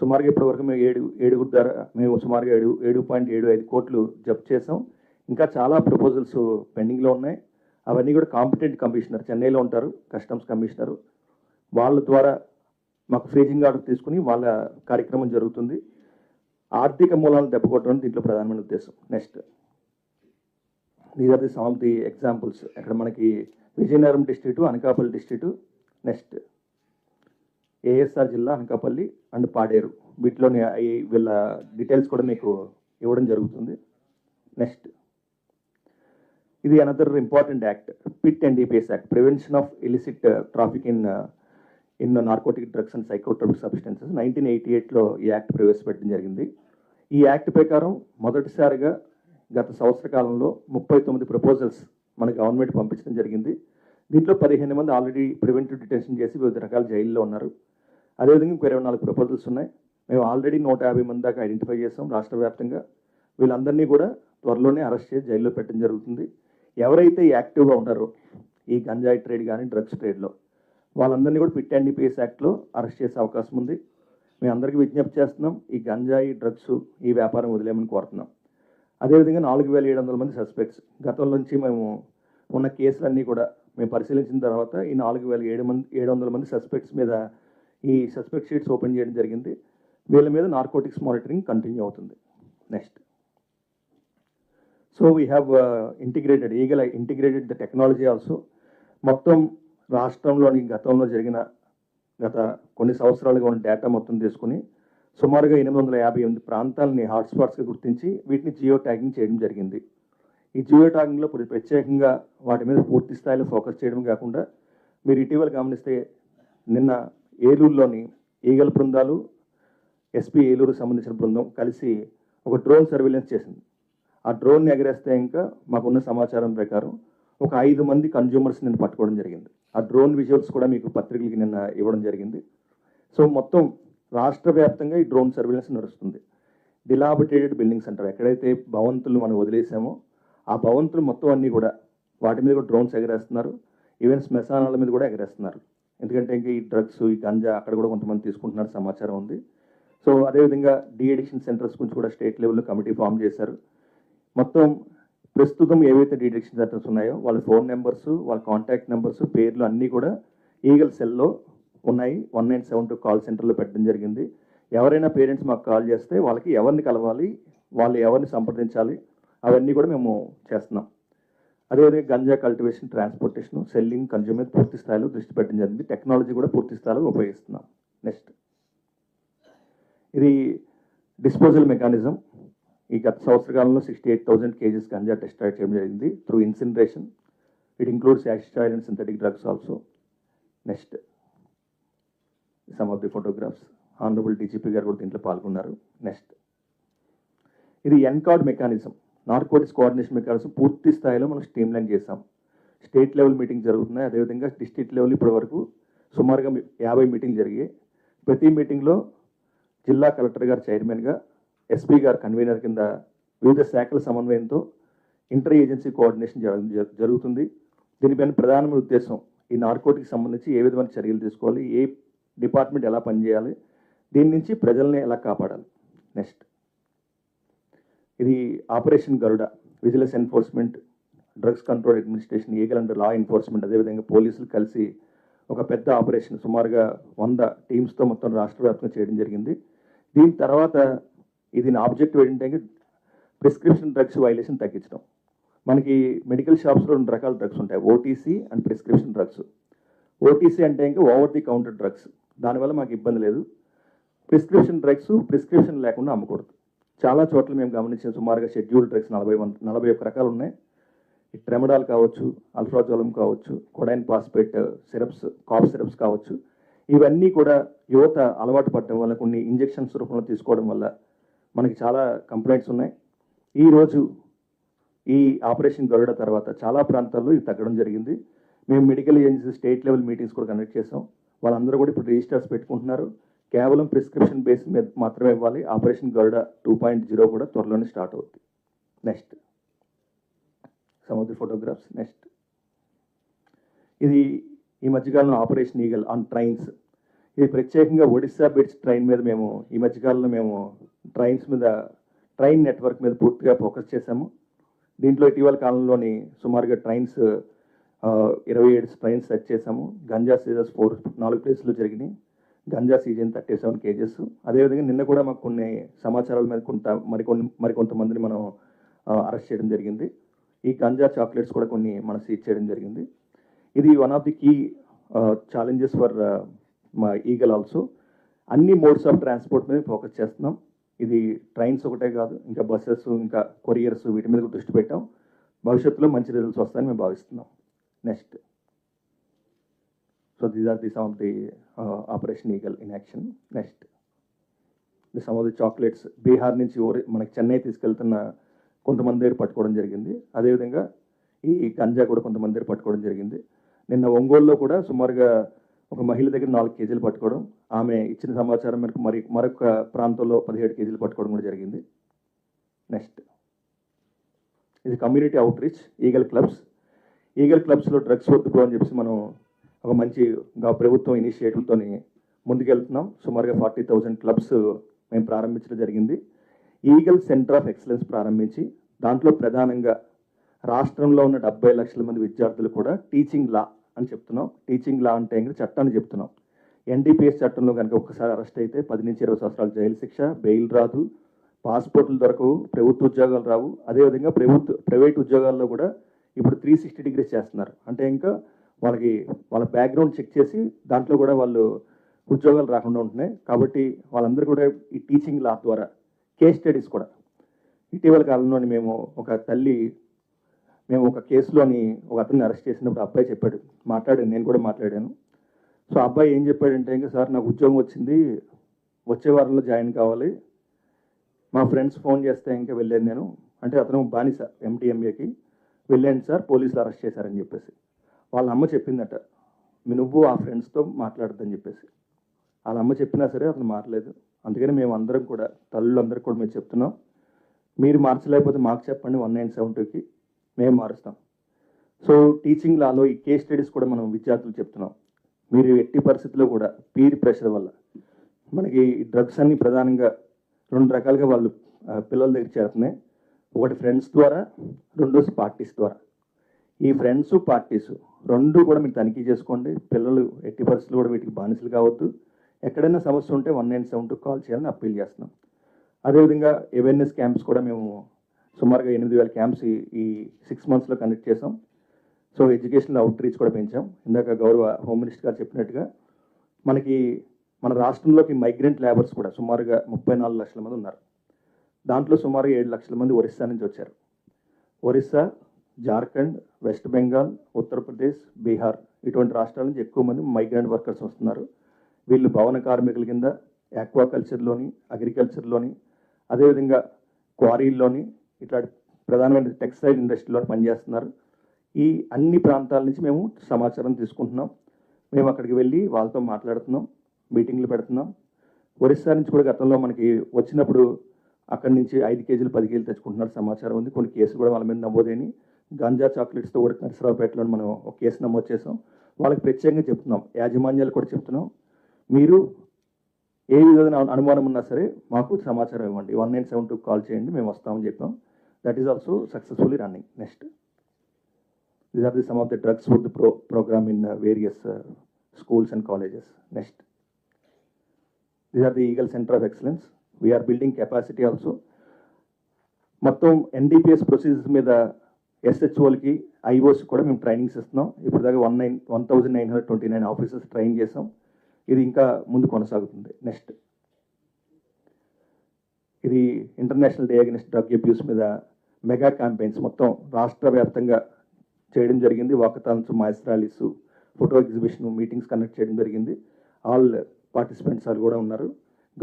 సుమారుగా ఇప్పటివరకు మేము ఏడుగురు ద్వారా మేము సుమారుగా 7.75 కోట్లు జప్తు చేసాం. ఇంకా చాలా ప్రపోజల్స్ పెండింగ్లో ఉన్నాయి. అవన్నీ కూడా కాంపిటెంట్ కమిషనర్ చెన్నైలో ఉంటారు, కస్టమ్స్ కమిషనరు, వాళ్ళ ద్వారా మాకు ఫ్రీజింగ్ ఆర్డర్ తీసుకుని వాళ్ళ కార్యక్రమం జరుగుతుంది. ఆర్థిక మూలాలను దెబ్బకొట్టడం దీంట్లో ప్రధానమైన ఉద్దేశం. Next, these are the some of the examples. ఇక్కడ మనకి Vizianagaram district, Anakapalli district, next ASR జిల్లా, అనకాపల్లి అండ్ పాడేరు, వీటిలోని వీళ్ళ డీటెయిల్స్ కూడా మీకు ఇవ్వడం జరుగుతుంది. నెక్స్ట్, ఇది another important act, PIT NDPS act, prevention of illicit traffic in narcotic drugs and psychotropic substances. 1988లో ఈ యాక్ట్ ప్రవేశపెట్టడం జరిగింది. ఈ యాక్ట్ ప్రకారం మొదటిసారిగా గత సంవత్సర కాలంలో 39 ప్రపోజల్స్ మన గవర్నమెంట్ పంపించడం జరిగింది. దీంట్లో 15 మంది ఆల్రెడీ ప్రివెంటివ్ డిటెన్షన్ చేసి వివిధ రకాల జైల్లో ఉన్నారు. అదేవిధంగా ఇంకో 24 ప్రపోజల్స్ ఉన్నాయి. మేము ఆల్రెడీ 150 మంది దాకా ఐడెంటిఫై చేసాం రాష్ట్ర వ్యాప్తంగా. వీళ్ళందరినీ కూడా త్వరలోనే అరెస్ట్ చేసి జైల్లో పెట్టడం జరుగుతుంది. ఎవరైతే యాక్టివ్గా ఉన్నారో ఈ గంజాయి ట్రేడ్ కానీ డ్రగ్స్ ట్రేడ్లో, వాళ్ళందరినీ కూడా పిట్ ఎన్డీపీఎస్ యాక్ట్లో అరెస్ట్ చేసే అవకాశం ఉంది. మేము అందరికీ విజ్ఞప్తి చేస్తున్నాం, ఈ గంజాయి డ్రగ్స్ ఈ వ్యాపారం వదిలేమని కోరుతున్నాం. అదేవిధంగా 4,700 మంది సస్పెక్ట్స్, గతం నుంచి మేము ఉన్న కేసులన్నీ కూడా మేము పరిశీలించిన తర్వాత ఈ 4,700 మంది సస్పెక్ట్స్ మీద ఈ సస్పెక్ట్ షీట్స్ ఓపెన్ చేయడం జరిగింది. వీళ్ళ మీద నార్కోటిక్స్ మానిటరింగ్ కంటిన్యూ అవుతుంది. Next, so we have integrated the technology also. మొత్తం రాష్ట్రంలోని గతంలో జరిగిన గత కొన్ని సంవత్సరాలుగా ఉన్న డేటా మొత్తం తీసుకుని సుమారుగా 858 ప్రాంతాలని హాట్స్పాట్స్గా గుర్తించి వీటిని జియో ట్యాగింగ్ చేయడం జరిగింది. ఈ జియో ట్యాగింగ్లో ప్రత్యేకంగా వాటి మీద పూర్తి స్థాయిలో ఫోకస్ చేయడం కాకుండా మీరు ఇటీవల గమనిస్తే నిన్న ఏలూరులోని ఈగల బృందాలు, ఎస్పీ ఏలూరుకు సంబంధించిన బృందం కలిసి ఒక డ్రోన్ సర్వేలెన్స్ చేసింది. ఆ డ్రోన్ని ఎగరేస్తే ఇంకా మాకున్న సమాచారం ప్రకారం ఒక 5 మంది కన్జ్యూమర్స్ నిన్న పట్టుకోవడం జరిగింది. ఆ డ్రోన్ విజువల్స్ కూడా మీకు పత్రికలకి నిన్న ఇవ్వడం జరిగింది. సో మొత్తం రాష్ట్ర వ్యాప్తంగా ఈ డ్రోన్ సర్వేలెన్స్ నడుస్తుంది. డిలాబిటేటెడ్ బిల్డింగ్స్ అంటారు, ఎక్కడైతే భవంతులు మనం వదిలేసామో ఆ భవంతులు మొత్తం అన్నీ కూడా వాటి మీద కూడా డ్రోన్స్ ఎగరేస్తున్నారు. ఈవెన్ శ్మశానాల మీద కూడా ఎగరేస్తున్నారు. ఎందుకంటే ఇంకా ఈ డ్రగ్స్, ఈ గంజా అక్కడ కూడా కొంతమంది తీసుకుంటున్నారు సమాచారం ఉంది. సో అదేవిధంగా డీ అడిక్షన్ సెంటర్స్ గురించి కూడా స్టేట్ లెవెల్లో కమిటీ ఫామ్ చేశారు. మొత్తం ప్రస్తుతం ఏవైతే డీ అడిక్షన్ సెంటర్స్ ఉన్నాయో వాళ్ళ ఫోన్ నెంబర్స్, వాళ్ళ కాంటాక్ట్ నెంబర్స్, పేర్లు అన్నీ కూడా ఈగల్ సెల్లో ఉన్నాయి. 1972 కాల్ సెంటర్లో పెట్టడం జరిగింది. ఎవరైనా పేరెంట్స్ మాకు కాల్ చేస్తే వాళ్ళకి ఎవరిని కలవాలి, వాళ్ళు ఎవరిని సంప్రదించాలి, అవన్నీ కూడా మేము చేస్తున్నాం. అదేవిధంగా ganja cultivation, transportation, selling, consume మీద పూర్తి స్థాయిలో దృష్టి పెట్టడం జరిగింది. టెక్నాలజీ కూడా పూర్తి స్థాయిలో ఉపయోగిస్తున్నాం. నెక్స్ట్, ఇది డిస్పోజల్ మెకానిజం. ఈ గత సంవత్సరకాలంలో 68,000 kgs గంజా టెస్ట్ చేయడం జరిగింది through incineration. It includes hashish oil and synthetic drugs also. Next, some of the photographs. Honourable DGP గారు కూడా దీంట్లో పాల్గొన్నారు. నెక్స్ట్, ఇది NCORD mechanism, narcotics coordination mechanism పూర్తి స్థాయిలో మనం స్ట్రీమ్లైన్ చేసాం. స్టేట్ లెవెల్ మీటింగ్ జరుగుతున్నాయి. అదేవిధంగా డిస్ట్రిక్ట్ లెవెల్ ఇప్పటి వరకు సుమారుగా 50 మీటింగ్ జరిగాయి. ప్రతి మీటింగ్లో జిల్లా కలెక్టర్ గారు చైర్మన్గా, ఎస్పీ గారు కన్వీనర్ కింద వివిధ శాఖల సమన్వయంతో ఇంటర్ ఏజెన్సీ కోఆర్డినేషన్ జరుగుతుంది. దీనిపైన ప్రధానమైన ఉద్దేశం ఈ నార్కోటిక్స్ సంబంధించి ఏ విధమైన చర్యలు తీసుకోవాలి, ఏ డిపార్ట్మెంట్ ఎలా పనిచేయాలి, దీని నుంచి ప్రజల్ని ఎలా కాపాడాలి. నెక్స్ట్, ఇది operation Garuda, vigilance enforcement, drugs control administration, eagle and law enforcement, అదేవిధంగా పోలీసులు కలిసి ఒక పెద్ద ఆపరేషన్ సుమారుగా 100 టీమ్స్తో మొత్తం రాష్ట్ర వ్యాప్తంగా చేయడం జరిగింది. దీని తర్వాత ఇది నా ఆబ్జెక్టివ్ ఏంటంటే ప్రిస్క్రిప్షన్ డ్రగ్స్ వైలేషన్ తగ్గించడం. మనకి మెడికల్ షాప్స్లో 2 రకాల డ్రగ్స్ ఉంటాయి, OTC and prescription drugs. OTC అంటే ఇంకా ఓవర్ ది కౌంటర్ డ్రగ్స్, దానివల్ల మాకు ఇబ్బంది లేదు. ప్రిస్క్రిప్షన్ డ్రగ్స్ ప్రిస్క్రిప్షన్ లేకుండా అమ్మకూడదు. చాలా చోట్ల మేము గమనించిన సుమారుగా షెడ్యూల్డ్ డ్రగ్స్ 41 రకాలు ఉన్నాయి. ట్రెమడాల్ కావచ్చు, అల్ఫ్రాజోలం కావచ్చు, codeine phosphate syrups, cough syrups కావచ్చు, ఇవన్నీ కూడా యువత అలవాటు పడడం వల్ల, కొన్ని ఇంజెక్షన్స్ రూపంలో తీసుకోవడం వల్ల మనకి చాలా కంప్లైంట్స్ ఉన్నాయి. ఈరోజు ఈ ఆపరేషన్ గరుడ తర్వాత చాలా ప్రాంతాల్లో ఇది తగ్గడం జరిగింది. మేము medical agency state level meetings కూడా కండక్ట్ చేసాం. వాళ్ళందరూ కూడా ఇప్పుడు రిజిస్టర్స్ పెట్టుకుంటున్నారు. కేవలం ప్రిస్క్రిప్షన్ బేస్ మీద మాత్రమే ఇవ్వాలి. ఆపరేషన్ గరుడ 2.0 కూడా త్వరలోనే స్టార్ట్ అవుతుంది. Next, some of the photographs. Next, ఇది ఈ మధ్యకాలంలో ఆపరేషన్ ఈగల్ ఆన్ ట్రైన్స్. ఇది ప్రత్యేకంగా ఒడిస్సా బిట్స్ ట్రైన్ మీద మేము ఈ మధ్యకాలంలో మేము ట్రైన్ నెట్వర్క్ మీద పూర్తిగా ఫోకస్ చేశాము. దీంట్లో ఇటీవల కాలంలోని సుమారుగా ట్రైన్స్ 27 ట్రైన్స్ సెట్ చేశాము. గంజా సీజర్స్ 4 ప్లేసులు జరిగినాయి. Ganja season 37 kgs. అదేవిధంగా నిన్న కూడా మాకు కొన్ని సమాచారాల మీద మరికొంతమందిని మనం అరెస్ట్ చేయడం జరిగింది. ఈ గంజా చాక్లెట్స్ కూడా కొన్ని మనం సీజ్ చేయడం జరిగింది. ఇది one of the key challenges for మా ఈగల్ ఆల్సో. అన్ని మోడ్స్ ఆఫ్ ట్రాన్స్పోర్ట్ మీద ఫోకస్ చేస్తున్నాం. ఇది ట్రైన్స్ ఒకటే కాదు, ఇంకా బస్సెస్, ఇంకా కొరియర్స్, వీటి మీద దృష్టి పెట్టాం. భవిష్యత్తులో మంచి రిజల్ట్స్ వస్తాయని మేము భావిస్తున్నాం. Next, so these are the some of the operation Eagle in action. Next, the some of the chocolates Bihar నుంచి మనకి చెన్నై తీసుకెళ్తున్న కొంతమంది దగ్గర పట్టుకోవడం జరిగింది. అదేవిధంగా ఈ గంజా కూడా కొంతమంది దగ్గర పట్టుకోవడం జరిగింది. నిన్న ఒంగోలులో కూడా సుమారుగా ఒక మహిళ దగ్గర 4 kgs పట్టుకోవడం, ఆమె ఇచ్చిన సమాచారం మేరకు మరొక ప్రాంతంలో 17 kgs పట్టుకోవడం కూడా జరిగింది. నెక్స్ట్, ఇది community outreach eagle clubs. Eagle క్లబ్స్లో డ్రగ్స్ వద్దు అని చెప్పి మనం ఒక మంచి ప్రభుత్వం ఇనిషియేటివ్తో ముందుకెళ్తున్నాం. సుమారుగా 40,000 క్లబ్స్ మేము ప్రారంభించడం జరిగింది. ఈగల్ సెంటర్ ఆఫ్ ఎక్సలెన్స్ ప్రారంభించి దాంట్లో ప్రధానంగా రాష్ట్రంలో ఉన్న 70 లక్షల మంది విద్యార్థులు కూడా టీచింగ్ లా అని చెప్తున్నాం. టీచింగ్ లా అంటే ఇంకా చట్టాన్ని చెప్తున్నాం. ఎన్డీపీఎస్ చట్టంలో కనుక ఒక్కసారి అరెస్ట్ అయితే 10 నుంచి 20 సంవత్సరాలు జైలు శిక్ష, బెయిల్ రాదు, పాస్పోర్ట్లు దొరకవు, ప్రభుత్వ ఉద్యోగాలు రావు. అదేవిధంగా ప్రైవేట్ ఉద్యోగాల్లో కూడా ఇప్పుడు 360 degrees చేస్తున్నారు. అంటే ఇంకా వాళ్ళ బ్యాక్గ్రౌండ్ చెక్ చేసి దాంట్లో కూడా వాళ్ళు ఉద్యోగాలు రాకుండా ఉంటున్నాయి. కాబట్టి వాళ్ళందరూ కూడా ఈ టీచింగ్ లా ద్వారా కేస్ స్టడీస్ కూడా ఇటీవల కాలంలోని మేము ఒక కేసులోని ఒక అతన్ని అరెస్ట్ చేసినప్పుడు అబ్బాయి చెప్పాడు, మాట్లాడాను, నేను కూడా మాట్లాడాను. సో అబ్బాయి ఏం చెప్పాడంటే, ఇంకా సార్ నాకు ఉద్యోగం వచ్చింది, వచ్చే వారంలో జాయిన్ కావాలి, మా ఫ్రెండ్స్ ఫోన్ చేస్తే ఇంకా వెళ్ళాను నేను అంటే, అతను బానిస MTMAకి వెళ్ళాను సార్, పోలీసులు అరెస్ట్ చేశారని చెప్పేసి. వాళ్ళ అమ్మ చెప్పిందట, నువ్వు ఆ ఫ్రెండ్స్తో మాట్లాడద్దని చెప్పేసి. వాళ్ళ అమ్మ చెప్పినా సరే అతను మారలేదు. అందుకని మేము అందరం కూడా, తల్లులందరికీ కూడా మేము చెప్తున్నాం, మీరు మార్చలేకపోతే మాకు చెప్పండి 1972కి, మేము మారుస్తాం. సో టీచింగ్ లాలో ఈ కేస్ స్టడీస్ కూడా మనం విద్యార్థులు చెప్తున్నాం, మీరు ఎట్టి పరిస్థితుల్లో కూడా పీర్ ప్రెషర్ వల్ల మనకి డ్రగ్స్ అన్ని ప్రధానంగా 2 రకాలుగా వాళ్ళు పిల్లల దగ్గర చేరుతున్నాయి. ఒకటి ఫ్రెండ్స్ ద్వారా, రెండోది పార్టీస్ ద్వారా. ఈ ఫ్రెండ్స్ పార్టీస్ 2 కూడా మీరు తనిఖీ చేసుకోండి. పిల్లలు ఎట్టి పరిస్థితులు కూడా వీటికి బానిసలు కావద్దు. ఎక్కడైనా సమస్య ఉంటే 1972 కాల్ చేయాలని అప్పీల్ చేస్తున్నాం. అదేవిధంగా అవేర్నెస్ క్యాంప్స్ కూడా మేము సుమారుగా 8,000 క్యాంప్స్ ఈ 6 monthsలో కండక్ట్ చేసాం. సో ఎడ్యుకేషనల్ అవుట్ రీచ్ కూడా పెంచాం. ఇందాక గౌరవ హోమ్ మినిస్టర్ గారు చెప్పినట్టుగా మన రాష్ట్రంలోకి మైగ్రెంట్ లేబర్స్ కూడా సుమారుగా 34 లక్షల మంది ఉన్నారు. దాంట్లో సుమారుగా 7 లక్షల మంది ఒరిస్సా నుంచి వచ్చారు. ఒరిస్సా, జార్ఖండ్, వెస్ట్ బెంగాల్, ఉత్తరప్రదేశ్, బీహార్ ఇటువంటి రాష్ట్రాల నుంచి ఎక్కువ మంది మైగ్రెంట్ వర్కర్స్ వస్తున్నారు. వీళ్ళు భవన కార్మికుల కింద ఆక్వాకల్చర్లోని, అగ్రికల్చర్లోని, అదేవిధంగా క్వారీల్లోని, ఇట్లా ప్రధానమైన టెక్స్టైల్ ఇండస్ట్రీలో పనిచేస్తున్నారు. ఈ అన్ని ప్రాంతాల నుంచి మేము సమాచారం తీసుకుంటున్నాం. మేము అక్కడికి వెళ్ళి వాళ్ళతో మాట్లాడుతున్నాం, మీటింగ్లు పెడుతున్నాం. ఒరిస్సా నుంచి కూడా గతంలో మనకి వచ్చినప్పుడు అక్కడి నుంచి 5 కేజీలు 10 కేజీలు తెచ్చుకుంటున్నారు సమాచారం ఉంది. కొన్ని కేసులు కూడా వాళ్ళ మీద నమోదైన గాంజా చాక్లెట్స్తో కూడా నరసరావుపేటలో మనం ఒక కేసు నమోదు చేసాం. వాళ్ళకి ప్రత్యేకంగా చెప్తున్నాం, యాజమాన్యాలు కూడా చెప్తున్నాం, మీరు ఏ విధమైన అనుమానం ఉన్నా సరే మాకు సమాచారం ఇవ్వండి, 1972 కాల్ చేయండి, మేము వస్తామని చెప్పాం. That is also successfully running. Next, these are some of the drugs with the program in various schools and colleges. Next, these are the Eagle Center of Excellence. We are building capacity also. మొత్తం NDPS ప్రొసీజర్స్ మీద SHOలకి, IOS కూడా మేము ట్రైనింగ్స్ ఇస్తున్నాం. ఇప్పుడు దాకా 1929 ఆఫీసర్స్ ట్రైన్ చేసాం. ఇది ఇంకా ముందు కొనసాగుతుంది. నెక్స్ట్, ఇది international day against drug abuse మీద మెగా క్యాంపెయిన్స్ మొత్తం రాష్ట్ర వ్యాప్తంగా చేయడం జరిగింది. Walkathons, mass rallies, photo exhibition, meetings conduct చేయడం జరిగింది. ఆల్ పార్టిసిపెంట్స్ వాళ్ళు కూడా ఉన్నారు.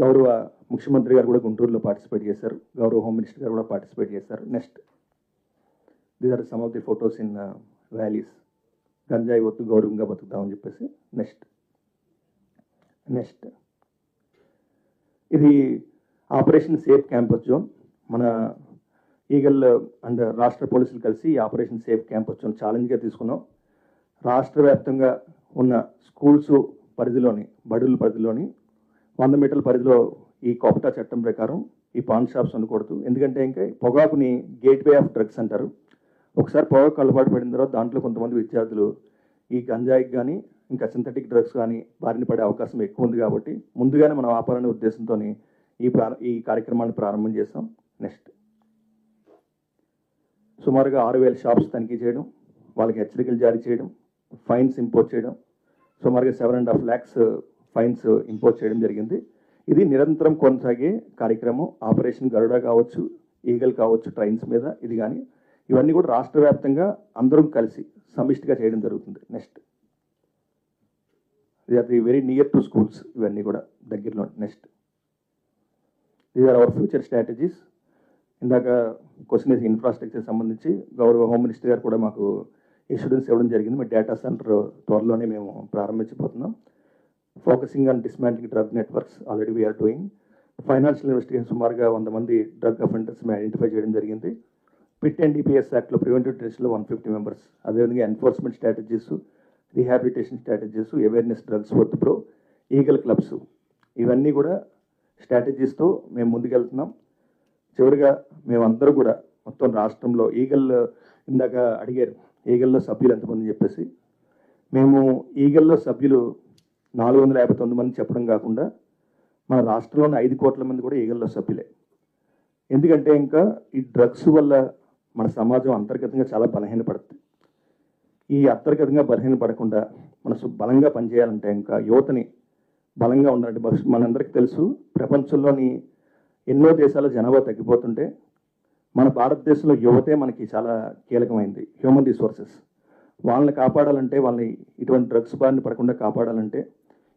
గౌరవ ముఖ్యమంత్రి గారు కూడా గుంటూరులో పార్టిసిపేట్ చేశారు. గౌరవ హోమ్ మినిస్టర్ గారు కూడా పార్టిసిపేట్ చేశారు. Next, these are some of the photos in rallies. గంజాయి వద్దు, గౌరవంగా బతుకుతామని చెప్పేసి. నెక్స్ట్, ఇది ఆపరేషన్ సేఫ్ క్యాంపస్ జోన్. మన ఈగల్ అండ్ రాష్ట్ర పోలీసులు కలిసి ఈ ఆపరేషన్ సేఫ్ క్యాంపస్ జోన్ ఛాలెంజ్గా తీసుకున్నాం. రాష్ట్ర వ్యాప్తంగా ఉన్న స్కూల్స్ పరిధిలోని, బడుల పరిధిలోని 100 మీటర్ల పరిధిలో ఈ కోపటా చట్టం ప్రకారం ఈ పాన్ షాప్స్ ఉండకూడదు. ఎందుకంటే ఇంకా పొగాకుని గేట్వే ఆఫ్ డ్రగ్స్ అంటారు. ఒకసారి పొగాకు అలవాటు పడిన తర్వాత దాంట్లో కొంతమంది విద్యార్థులు ఈ గంజాయికి కానీ ఇంకా సింథటిక్ డ్రగ్స్ కానీ బారిన పడే అవకాశం ఎక్కువ ఉంది. కాబట్టి ముందుగానే మనం ఆపాలనే ఉద్దేశంతో ఈ కార్యక్రమాన్ని ప్రారంభం చేస్తాం. నెక్స్ట్, సుమారుగా 6,000 షాప్స్ తనిఖీ చేయడం, వాళ్ళకి హెచ్చరికలు జారీ చేయడం, ఫైన్స్ ఇంపోజ్ చేయడం, సుమారుగా 7.5 lakhs ఫైన్స్ ఇంపోజ్ చేయడం జరిగింది. ఇది నిరంతరం కొనసాగే కార్యక్రమం. ఆపరేషన్ గరుడ కావచ్చు, ఈగల్ కావచ్చు, ట్రైన్స్ మీద ఇది కానీ ఇవన్నీ కూడా రాష్ట్ర వ్యాప్తంగా అందరం కలిసి సమిష్టిగా చేయడం జరుగుతుంది. నెక్స్ట్, ఇది are the very near to schools, ఇవన్నీ కూడా దగ్గరలో. Next, these are our future strategies. ఇందాక క్వశ్చన్ వేసి ఇన్ఫ్రాస్ట్రక్చర్ సంబంధించి గౌరవ హోమ్ మినిస్టర్ గారు కూడా మాకు ఇన్సూరెన్స్ ఇవ్వడం జరిగింది. మీ డేటా సెంటర్ త్వరలోనే మేము ప్రారంభించబోతున్నాం. Focusing on dismantling drug networks already we are doing. Financial investigation సుమారుగా 100 మంది డ్రగ్ అఫెండర్స్ మేము ఐడెంటిఫై చేయడం జరిగింది. పిట్ అండ్ DPS యాక్ట్లో ప్రివెంటివ్ డిటెన్షన్లో 150 మెంబర్స్. అదేవిధంగా enforcement strategies, rehabilitation strategies, awareness drugs వర్త్ ప్రో, ఈగల్ క్లబ్స్, ఇవన్నీ కూడా స్ట్రాటజీస్తో మేము ముందుకెళ్తున్నాం. చివరిగా మేమందరూ కూడా మొత్తం రాష్ట్రంలో ఈగల్, ఇందాక అడిగారు ఈగల్లో సభ్యులు ఎంతమంది చెప్పేసి, మేము ఈగల్లో సభ్యులు 459 మంది చెప్పడం కాకుండా మన రాష్ట్రంలోని 5 కోట్ల మంది కూడా ఈగల్లో సభ్యులే. ఎందుకంటే ఇంకా ఈ డ్రగ్స్ వల్ల మన సమాజం అంతర్గతంగా చాలా బలహీనపడుతుంది. ఈ అంతర్గతంగా బలహీనపడకుండా మన బలంగా పనిచేయాలంటే ఇంకా యువతని బలంగా ఉండాలంటే మనందరికీ తెలుసు, ప్రపంచంలోని ఎన్నో దేశాల జనాభా తగ్గిపోతుంటే మన భారతదేశంలో యువతే మనకి చాలా కీలకమైంది. హ్యూమన్ రిసోర్సెస్ వాళ్ళని కాపాడాలంటే, వాళ్ళని ఇటువంటి డ్రగ్స్ బారిన పడకుండా కాపాడాలంటే,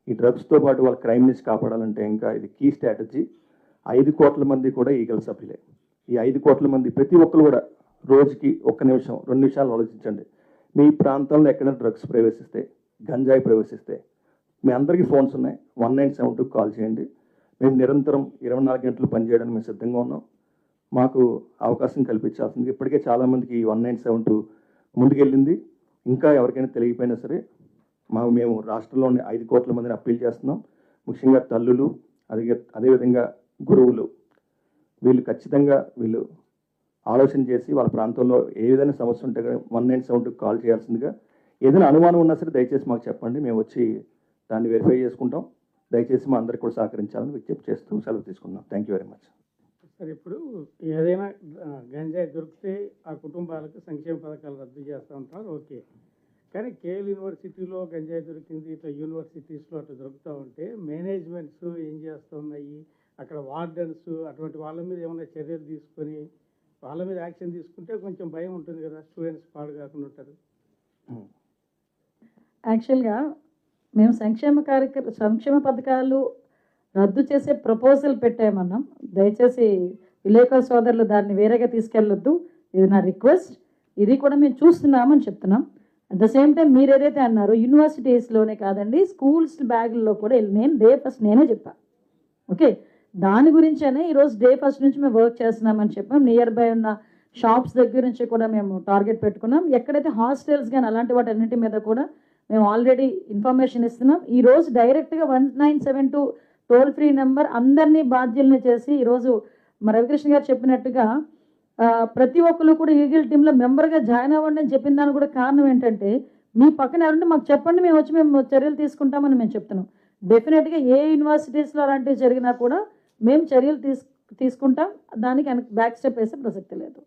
ఈ డ్రగ్స్తో పాటు వాళ్ళ క్రైమ్ నుంచి కాపాడాలంటే ఇంకా ఇది కీ స్ట్రాటజీ. 5 కోట్ల మంది కూడా ఈగల్ సభ్యులే. ఈ 5 కోట్ల మంది ప్రతి ఒక్కరు కూడా రోజుకి 1 నిమిషం 2 నిమిషాలు ఆలోచించండి. మీ ప్రాంతంలో ఎక్కడైనా డ్రగ్స్ ప్రవేశిస్తే, గంజాయి ప్రవేశిస్తే, మీ అందరికీ ఫోన్స్ ఉన్నాయి, 1972 కాల్ చేయండి. మేము నిరంతరం 24 గంటలు పనిచేయడానికి మేము సిద్ధంగా ఉన్నాం. మాకు అవకాశం కల్పించాల్సింది. ఇప్పటికే చాలామందికి 1972 ముందుకెళ్ళింది. ఇంకా ఎవరికైనా తెలియకపోయినా సరే మేము రాష్ట్రంలోని 5 కోట్ల మందిని అప్పీల్ చేస్తున్నాం. ముఖ్యంగా తల్లులు, అదేవిధంగా గురువులు, వీళ్ళు ఖచ్చితంగా ఆలోచన చేసి వాళ్ళ ప్రాంతంలో ఏ విధంగా సమస్య ఉంటే 1972 కాల్ చేయాల్సిందిగా. ఏదైనా అనుమానం ఉన్నా సరే దయచేసి మాకు చెప్పండి, మేము వచ్చి దాన్ని వెరిఫై చేసుకుంటాం. దయచేసి మా అందరికి కూడా సహకరించాలని విజ్ఞప్తి చేస్తూ సెలవు తీసుకుందాం. Thank you very much. Sir, ఇప్పుడు ఏదైనా గంజాయి దొరికితే ఆ కుటుంబాలకు సంక్షేమ పథకాలు రద్దు చేస్తూ ఉంటారు, ఓకే. కానీ కేఎల్ యూనివర్సిటీలో గంజాయి దొరికింది, ఇట్లా యూనివర్సిటీస్లో అట్లా దొరుకుతూ ఉంటే మేనేజ్మెంట్స్ ఏం చేస్తూ ఉన్నాయి, అక్కడ వార్డెన్స్ అటువంటి వాళ్ళ మీద ఏమైనా చర్యలు తీసుకొని వాళ్ళ మీద యాక్షన్ తీసుకుంటే కొంచెం భయం ఉంటుంది కదా, స్టూడెంట్స్ పాడు కాకుండా ఉంటారు. యాక్చువల్గా మేము సంక్షేమ పథకాలు రద్దు చేసే ప్రపోజల్ పెట్టామన్నాం. దయచేసి విలేకరుల సోదరులు దాన్ని వేరేగా తీసుకెళ్ళొద్దు, ఇది నా రిక్వెస్ట్. ఇది కూడా మేము చూస్తున్నామని చెప్తున్నాం. అట్ ద సేమ్ టైం మీరు ఏదైతే అన్నారో యూనివర్సిటీస్లోనే కాదండి, స్కూల్స్ బ్యాగుల్లో కూడా నేను డే ఫస్ట్ నేనే చెప్పాను. ఓకే, దాని గురించేనే ఈరోజు డే ఫస్ట్ నుంచి మేము వర్క్ చేస్తున్నామని చెప్పాం. నియర్ బై ఉన్న షాప్స్ దగ్గర నుంచి కూడా మేము టార్గెట్ పెట్టుకున్నాం. ఎక్కడైతే హాస్టల్స్ కానీ అలాంటి వాటి అన్నింటి మీద కూడా మేము ఆల్రెడీ ఇన్ఫర్మేషన్ ఇస్తున్నాం. ఈరోజు డైరెక్ట్గా 1972 టోల్ ఫ్రీ నెంబర్ అందరినీ బాధ్యుల్ని చేసి ఈరోజు రవికృష్ణ గారు చెప్పినట్టుగా ప్రతి ఒక్కరు కూడా ఈగిల్ టీంలో మెంబర్గా జాయిన్ అవ్వండి అని చెప్పిన దానికి కూడా కారణం ఏంటంటే, మీ పక్కన ఎవరంటే మాకు చెప్పండి, మేము చర్యలు తీసుకుంటామని మేము చెప్తున్నాం. డెఫినెట్గా ఏ యూనివర్సిటీస్లో అలాంటివి జరిగినా కూడా మేము చర్యలు తీసుకుంటాం. దానికి బ్యాక్ స్టెప్ వేసే ప్రసక్తి లేదు.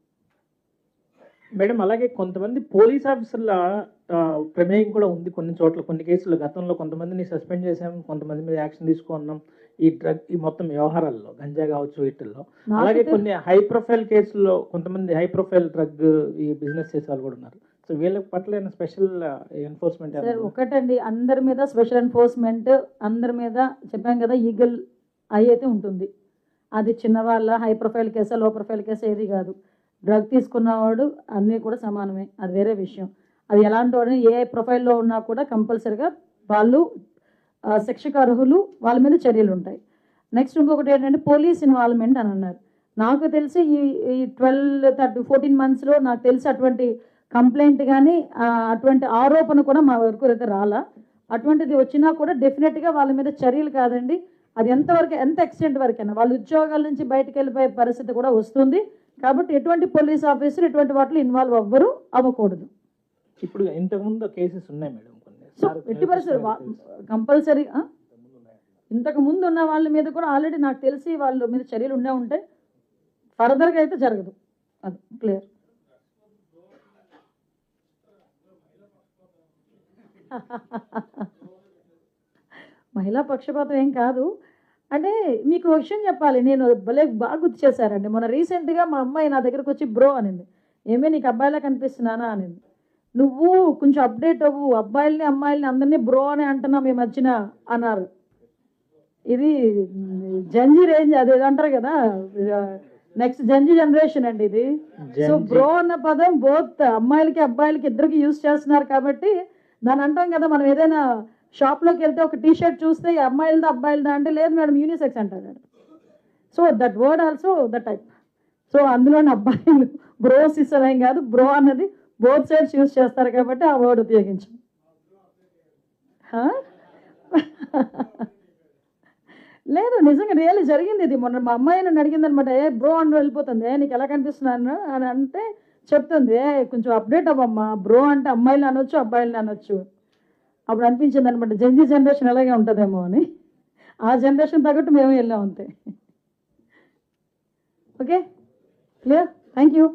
మేడం, అలాగే కొంతమంది పోలీస్ ఆఫీసర్ల ప్రమేయం కూడా ఉంది కొన్ని చోట్ల. కొన్ని కేసులు గతంలో కొంతమందిని సస్పెండ్ చేసాం, కొంతమంది మీద యాక్షన్ తీసుకున్నాం ఈ మొత్తం వ్యవహారాల్లో, గంజా కావచ్చు వీటిల్లో. అలాగే కొన్ని హై ప్రొఫైల్ కేసుల్లో కొంతమంది హై ప్రొఫైల్ డ్రగ్ ఈ బిజినెస్ చేసే వాళ్ళు కూడా ఉన్నారు. సో వీళ్ళ పట్ల స్పెషల్ ఎన్ఫోర్స్మెంట్? సార్ ఒకటండి, అందరి మీద స్పెషల్ ఎన్ఫోర్స్మెంట్, అందరి మీద చెప్పాం కదా, ఈగల్ ఐ అయితే ఉంటుంది. అది చిన్నవాళ్ళ హై ప్రొఫైల్ కేసా లో ప్రొఫైల్ కేసా ఏది కాదు. డ్రగ్ తీసుకున్నవాడు అన్నీ కూడా సమానమే, అది వేరే విషయం. అది ఎలాంటి వాడిని ఏ ప్రొఫైల్లో ఉన్నా కూడా కంపల్సరిగా వాళ్ళు శిక్షకు అర్హులు, వాళ్ళ మీద చర్యలు ఉంటాయి. నెక్స్ట్ ఇంకొకటి ఏంటంటే పోలీస్ ఇన్వాల్వ్మెంట్ అని అన్నారు. నాకు తెలిసి ఈ 14 monthsలో నాకు తెలిసి అటువంటి కంప్లైంట్ కానీ అటువంటి ఆరోపణ కూడా మా వరకు అయితే రాలా. అటువంటిది వచ్చినా కూడా డెఫినెట్గా వాళ్ళ మీద చర్యలు కాదండి, అది ఎంత ఎక్స్టెంట్ వరకైనా వాళ్ళ ఉద్యోగాల నుంచి బయటకు వెళ్ళిపోయే పరిస్థితి కూడా వస్తుంది. కాబట్టి ఎటువంటి పోలీస్ ఆఫీసర్ ఎటువంటి వాటిలో ఇన్వాల్వ్ అవ్వకూడదు. ఇప్పుడు ఇంతకుముందు కేసెస్ ఉన్నాయి మేడం కొన్ని. సో ఎట్టి పరిస్థితి కంపల్సరీ ఇంతకు ముందు ఉన్న వాళ్ళ మీద కూడా ఆల్రెడీ నాకు తెలిసి వాళ్ళ మీద చర్యలు ఉంటాయి. ఫర్దర్గా అయితే జరగదు, అది క్లియర్. మహిళా పక్షపాతం ఏం కాదు. అంటే మీకు విషయం చెప్పాలి, నేను బాగా గుర్తు చేశారండి. మొన్న రీసెంట్గా మా అమ్మాయి నా దగ్గరకు వచ్చి బ్రో అనింది. ఏమే నీకు అబ్బాయిలా కనిపిస్తున్నానా అనింది. నువ్వు కొంచెం అప్డేట్ అవ్వు, అబ్బాయిల్ని అమ్మాయిల్ని అందరినీ బ్రో అని అంటున్నాం ఈ మధ్యన అన్నారు. ఇది జంజీ రేంజ్, అది అంటారు కదా, నెక్స్ట్ జంజీ జనరేషన్ అండి ఇది. సో బ్రో అన్న పదం బోత్ అమ్మాయిలకి అబ్బాయిలకి ఇద్దరికి యూజ్ చేస్తున్నారు. కాబట్టి దాన్ని అంటాం కదా, మనం ఏదైనా షాప్లోకి వెళ్తే ఒక టీ షర్ట్ చూస్తే అమ్మాయిలదా అబ్బాయిలదా అంటే లేదు మేడం యూనిసెక్స్ అంటారు. So that word also the type. So అందులోని అబ్బాయిలు బ్రో సిస్టర్ ఏం కాదు, బ్రో అన్నది బోత్ సైడ్స్ యూజ్ చేస్తారు కాబట్టి ఆ వర్డ్ ఉపయోగించాం. లేదు నిజంగా రియల్లీ జరిగింది ఇది. మొన్న మా అమ్మాయి నన్ను అడిగింది అనమాట, బ్రో అని వెళ్ళిపోతుంది, నీకు ఎలా కనిపిస్తున్నాను అని అంటే చెప్తుంది, కొంచెం అప్డేట్ అవ్వమ్మా, బ్రో అంటే అమ్మాయిలు అనొచ్చు అబ్బాయిలు అనొచ్చు. అప్పుడు అనిపించింది అనమాట జంజీ జనరేషన్ అలాగే ఉంటుందేమో అని. ఆ జనరేషన్ తగ్గట్టు మేము వెళ్ళాం అంతే. Okay, clear, thank you.